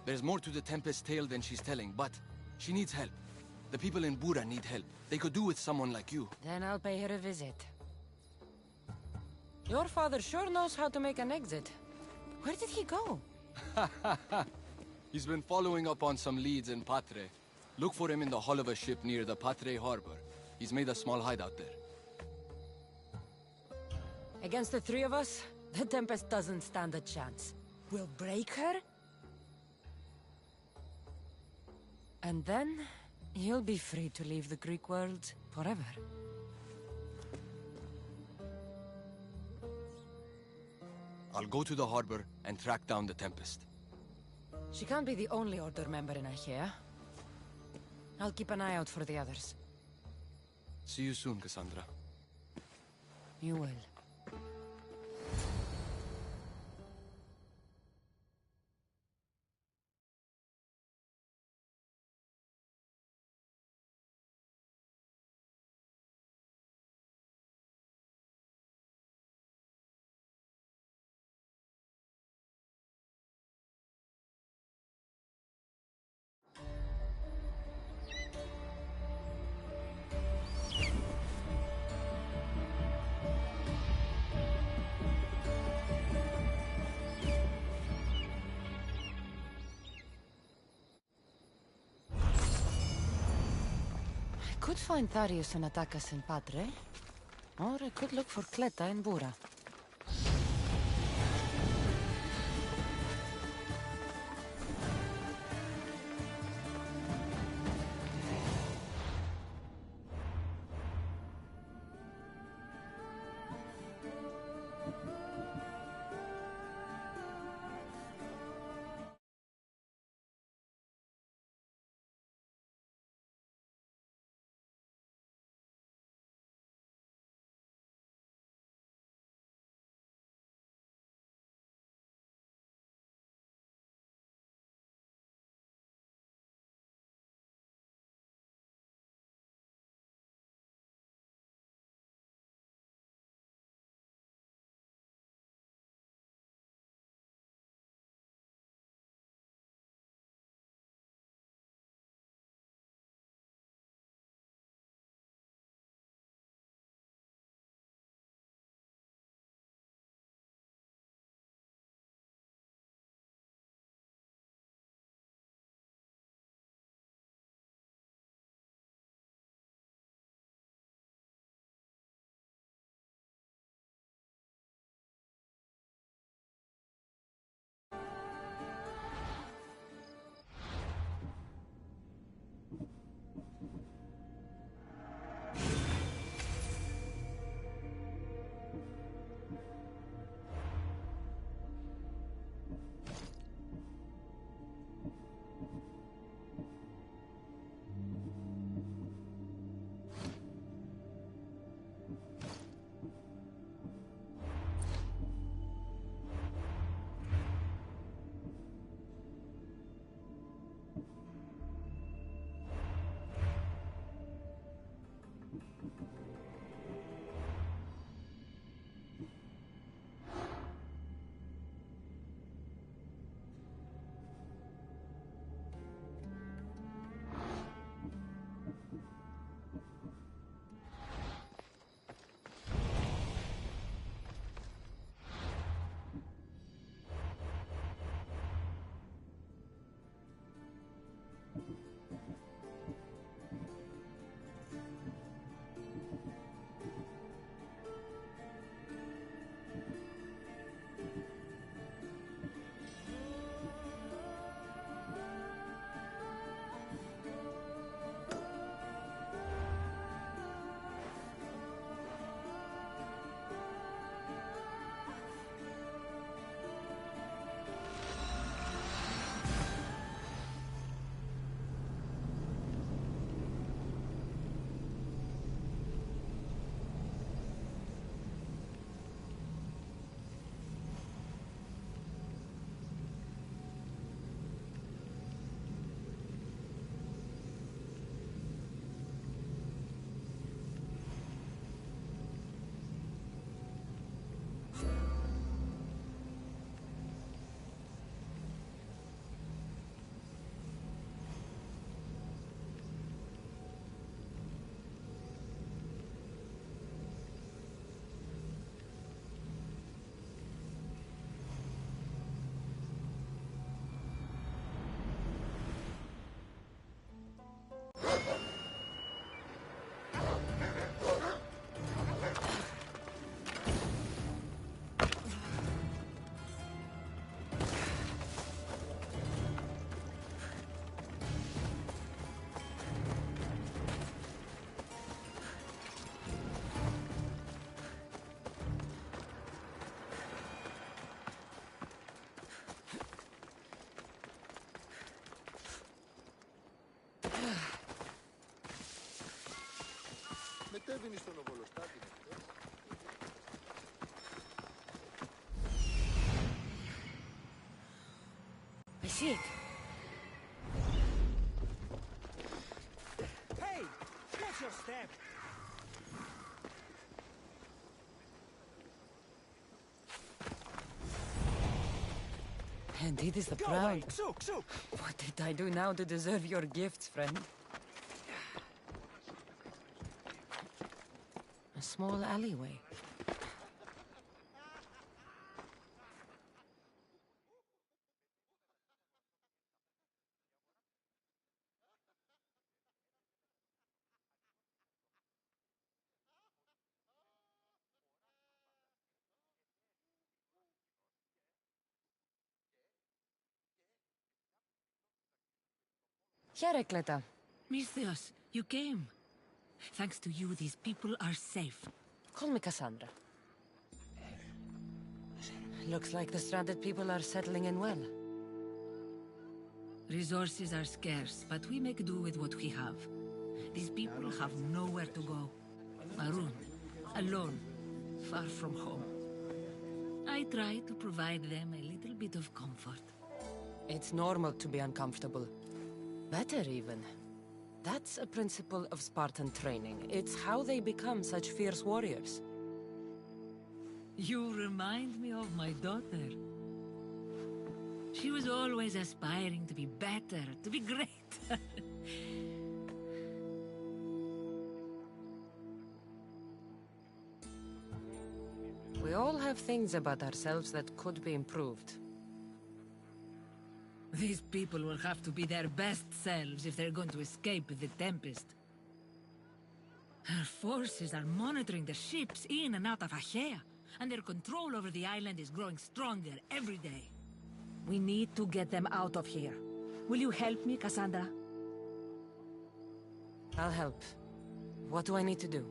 H: There's more to the Tempest tale than she's telling, but she needs help. The people in Bura need help. They could do with someone like you.
A: Then I'll pay her a visit. Your father sure knows how to make an exit. Where did he go?
H: He's been following up on some leads in Patre. Look for him in the hull of a ship near the Patre harbor. He's made a small hideout there.
A: Against the three of us, the Tempest doesn't stand a chance. We'll break her, and then you'll be free to leave the Greek world forever.
H: I'll go to the harbor and track down the Tempest.
A: She can't be the only Order member in Achaea. I'll keep an eye out for the others.
H: See you soon, Cassandra.
A: You will. I could find Tharius and attack us in Patre, or I could look for Cleta in Bura. Shit!
G: Hey! Watch your step!
A: And it is the
G: Go
A: proud.
G: away! Sook! Sook!
A: What did I do now to deserve your gifts, friend? A small alleyway. Heracleta.
J: Misthios, you came. Thanks to you, these people are safe.
A: Call me Cassandra. Looks like the stranded people are settling in well.
J: Resources are scarce, but we make do with what we have. These people have nowhere to go. Marooned, alone, far from home. I try to provide them a little bit of comfort.
A: It's normal to be uncomfortable. Better even. That's a principle of Spartan training. It's how they become such fierce warriors.
J: You remind me of my daughter. She was always aspiring to be better, to be great.
A: We all have things about ourselves that could be improved.
J: These people will have to be their best selves if they're going to escape the Tempest. Our forces are monitoring the ships in and out of Achaea, and their control over the island is growing stronger every day. We need to get them out of here. Will you help me, Cassandra?
A: I'll help. What do I need to do?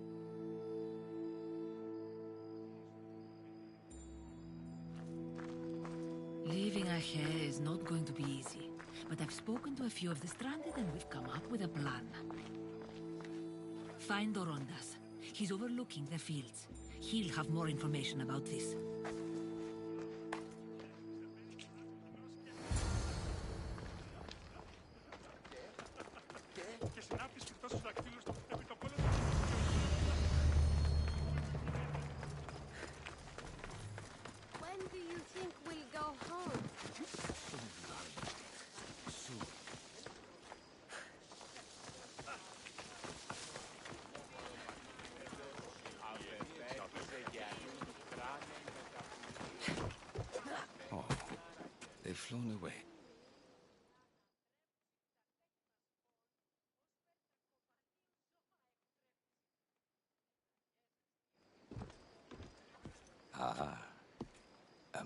J: Leaving Achaea is not going to be easy, but I've spoken to a few of the stranded and we've come up with a plan. Find Dorondas. He's overlooking the fields. He'll have more information about this.
I: When do you think we'll go home?
K: Oh, they've flown away.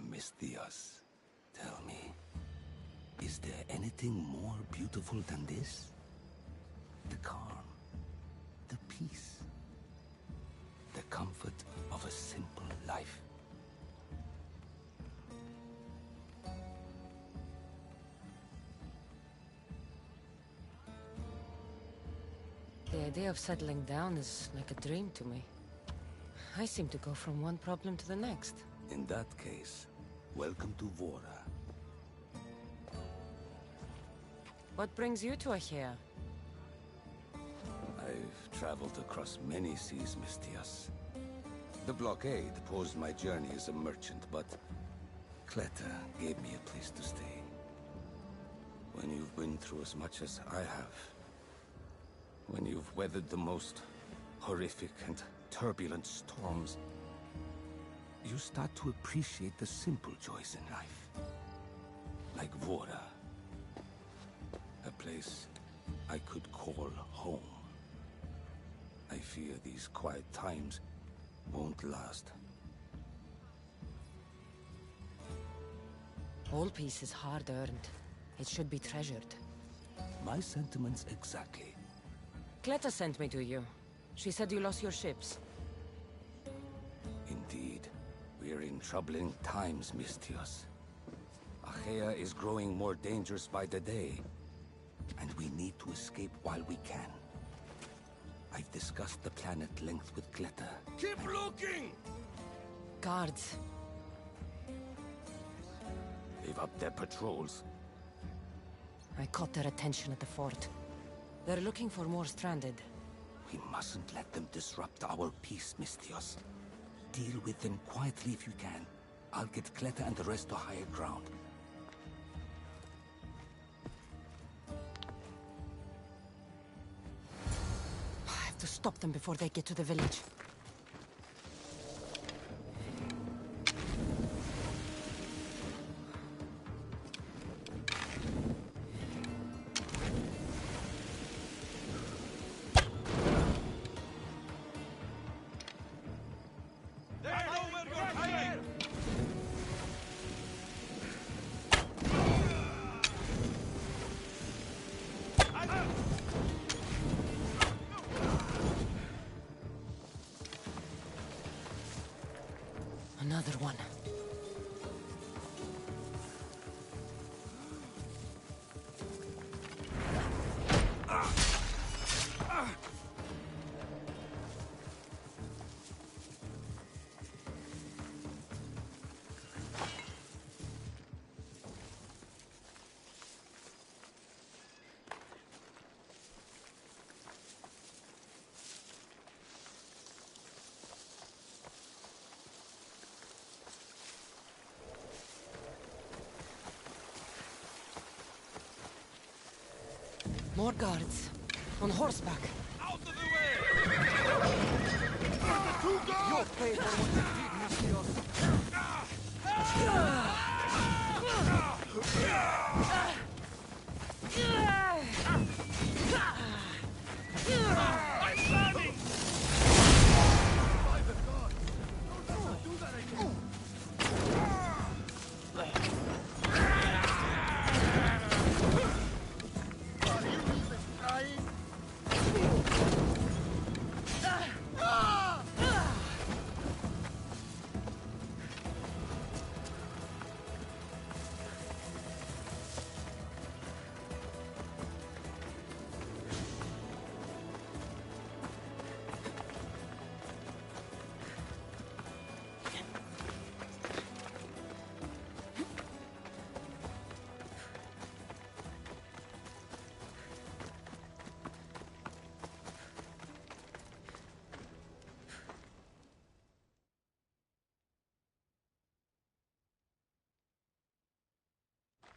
L: Misthios, tell me, is there anything more beautiful than this? The calm, the peace, the comfort of a simple life.
A: The idea of settling down is like a dream to me. I seem to go from one problem to the next.
L: In that case, welcome to Vora.
A: What brings you to Achaea?
L: I've traveled across many seas, Misthios. The blockade paused my journey as a merchant, but Cleta gave me a place to stay. When you've been through as much as I have, when you've weathered the most horrific and turbulent storms, you start to appreciate the simple joys in life. Like Vora. A place I could call home. I fear these quiet times won't last.
A: All peace is hard-earned. It should be treasured.
L: My sentiments exactly.
A: Cleta sent me to you. She said you lost your ships.
L: Indeed. We're in troubling times, Misthios. Achaea is growing more dangerous by the day, and we need to escape while we can. I've discussed the plan at length with Cleta.
E: Keep looking!
A: Guards.
L: They've upped their patrols.
A: I caught their attention at the fort. They're looking for more stranded.
L: We mustn't let them disrupt our peace, Misthios. Deal with them quietly if you can. I'll get Kleta and the rest to higher ground.
A: I have to stop them before they get to the village. Another one. More guards. On horseback.
H: Out of the way! You'll pay for what you did,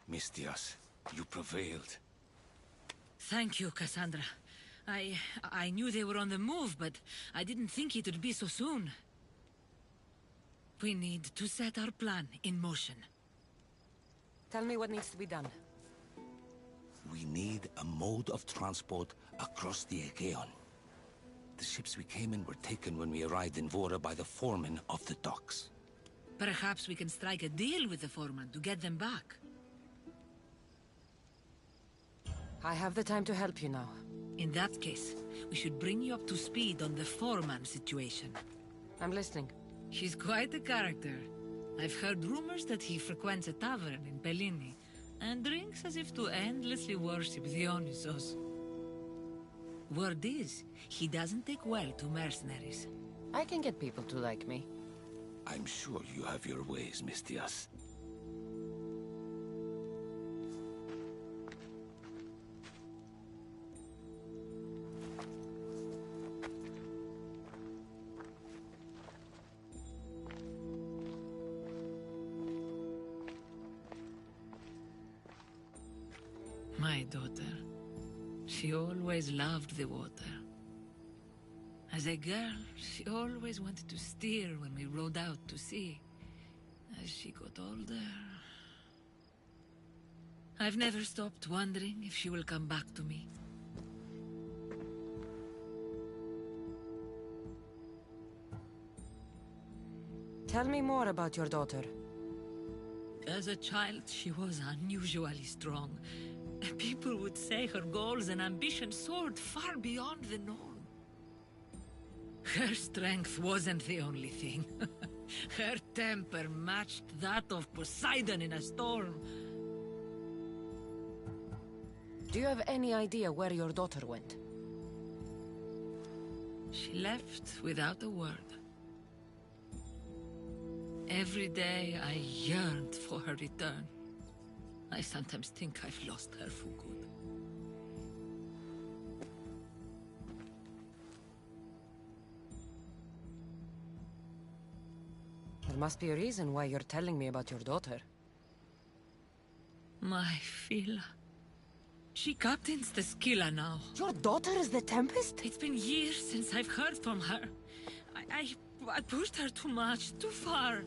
L: Misthios, you prevailed.
J: Thank you, Cassandra. I knew they were on the move, but I didn't think it would be so soon. We need to set our plan in motion.
A: Tell me what needs to be done.
L: We need a mode of transport across the Aegean. The ships we came in were taken when we arrived in Vora by the foreman of the docks.
J: Perhaps we can strike a deal with the foreman to get them back.
A: I have the time to help you now.
J: In that case, we should bring you up to speed on the foreman situation.
A: I'm listening.
J: He's quite a character. I've heard rumors that he frequents a tavern in Pellini, and drinks as if to endlessly worship Dionysos. Word is, he doesn't take well to mercenaries.
A: I can get people to like me.
L: I'm sure you have your ways, Misthios.
J: My daughter. She always loved the water. As a girl, she always wanted to steer when we rode out to sea. As she got older... I've never stopped wondering if she will come back to me.
A: Tell me more about your daughter.
J: As a child, she was unusually strong. People would say her goals and ambitions soared far beyond the norm. Her strength wasn't the only thing. Her temper matched that of Poseidon in a storm.
A: Do you have any idea where your daughter went?
J: She left without a word. Every day I yearned for her return. I sometimes think I've lost her for good.
A: There must be a reason why you're telling me about your daughter.
J: My Fila. She captains the Skilla now.
A: Your daughter is the Tempest?
J: It's been years since I've heard from her. I pushed her too much, too far.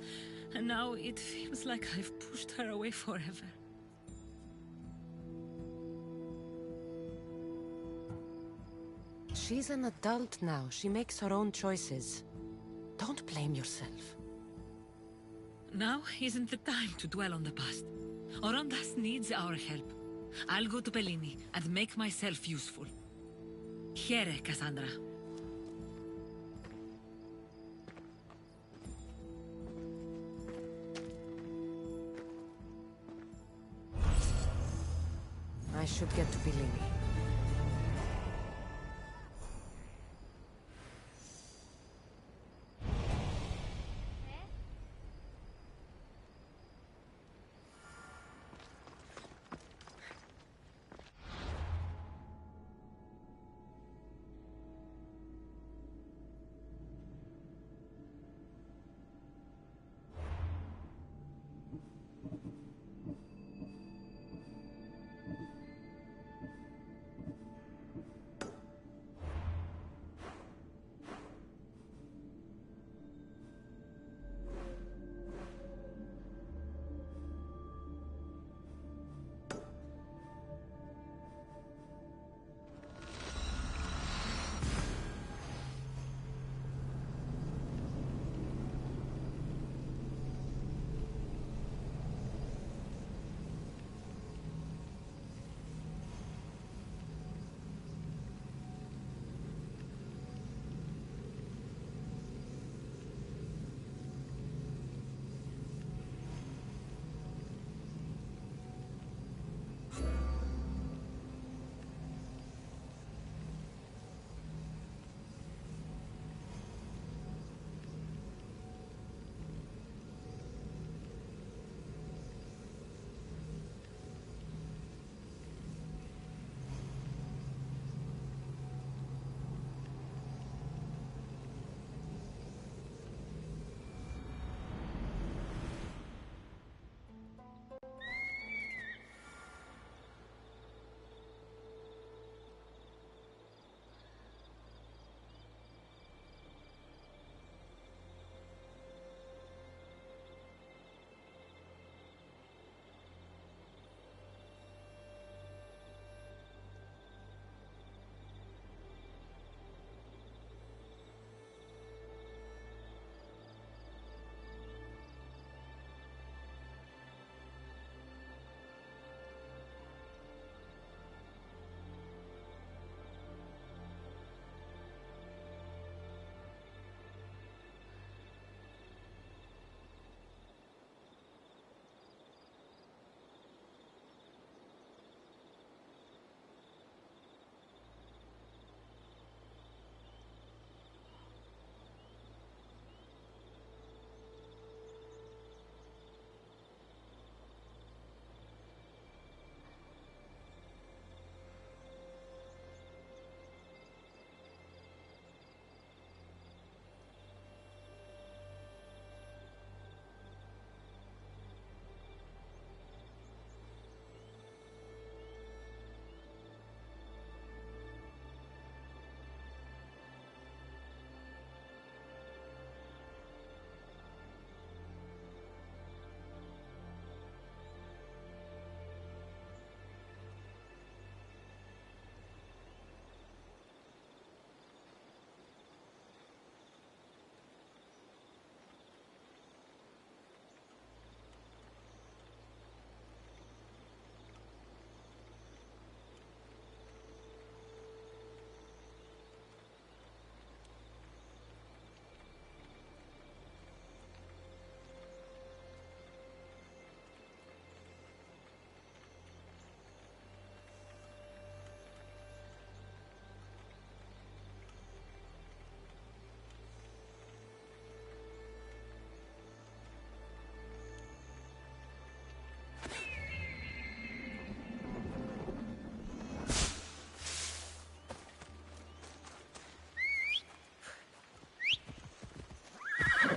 J: And now it feels like I've pushed her away forever.
A: She's an adult now. She makes her own choices. Don't blame yourself.
J: Now isn't the time to dwell on the past. Orondas needs our help. I'll go to Bellini and make myself useful. Here, Cassandra.
A: I should get to Bellini.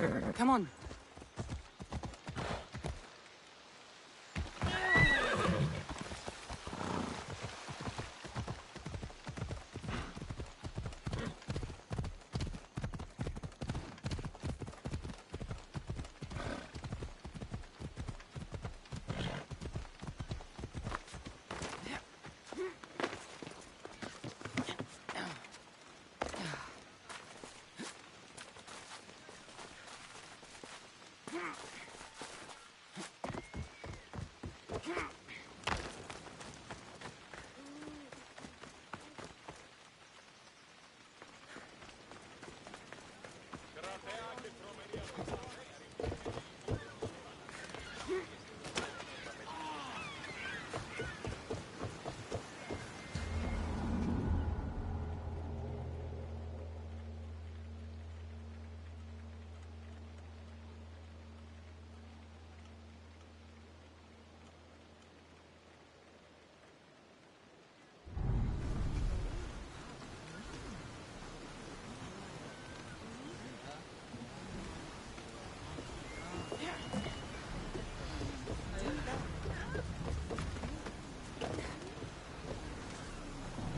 C: Come on.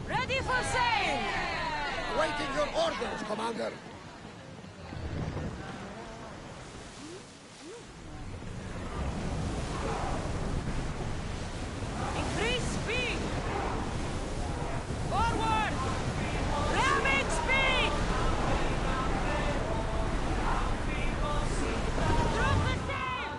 M: Ready for sail!
N: Waiting your orders, Commander.
M: Increase speed! Forward! Ramming speed! Drop the sail!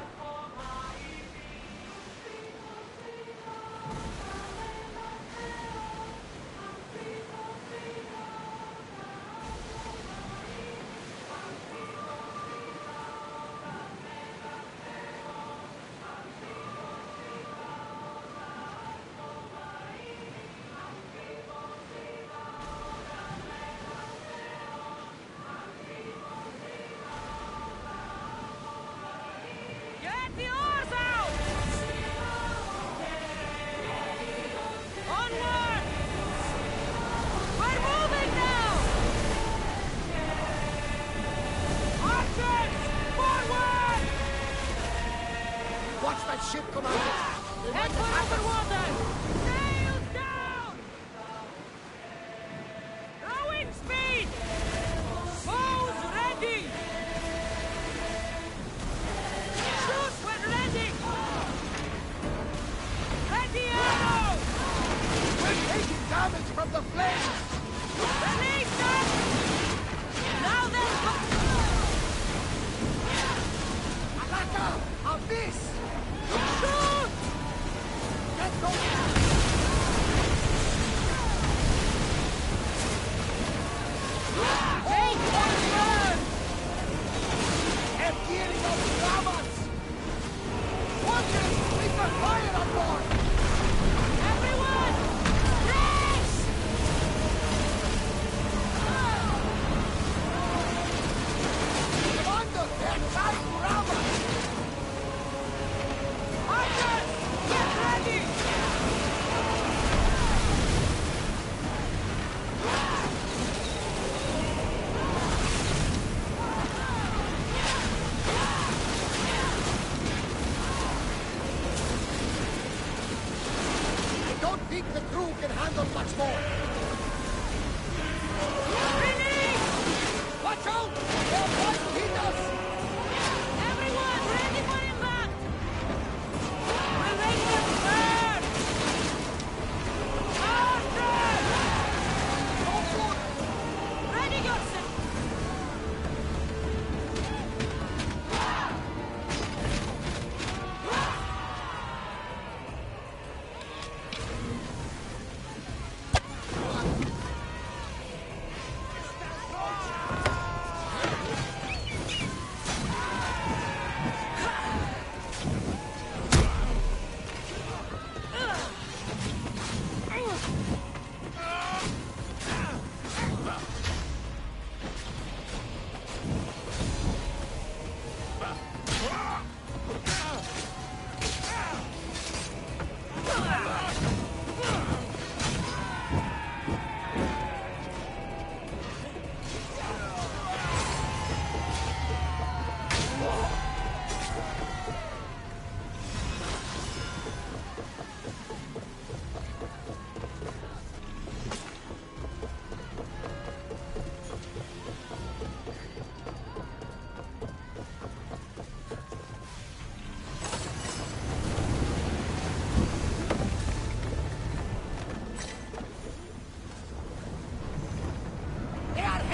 M: Get the oars out! Onward! We're moving now! Archers! Forward!
N: Watch that ship, Commander. They
M: Head
N: might
M: for
N: attack us.
M: underwater! Sails down! Rowing speed! Bows ready! Shoot when ready! Ready arrow!
N: We're taking damage from the flames.
M: Release them! Now then,
N: Alaka! Abyss!
M: shoot!
N: Get those...
M: Take one turn!
N: They're gearing up dramas! Watchers, leave the fire on board!
M: Everyone! Brace!
N: Commander, they're trying dramas!
M: Archers! Get ready!
N: I don't think the crew can handle much more.
M: Release!
N: Watch out! They're trying to hit us!
M: Everyone ready for impact! We're ready to burn! Archers!
N: No good!
M: Ready yourself!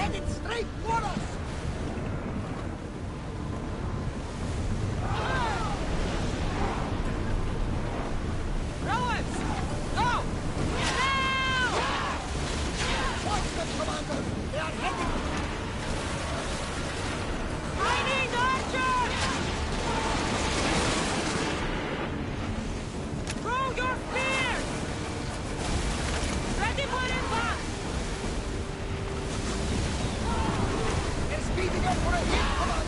N: headed straight for us!
C: Rowans! Go! Now!
N: Watch them, Commander! They are heading...
C: I need archers! Throw your spears! Ready for impact!
N: They're speeding up for a hit, Commander!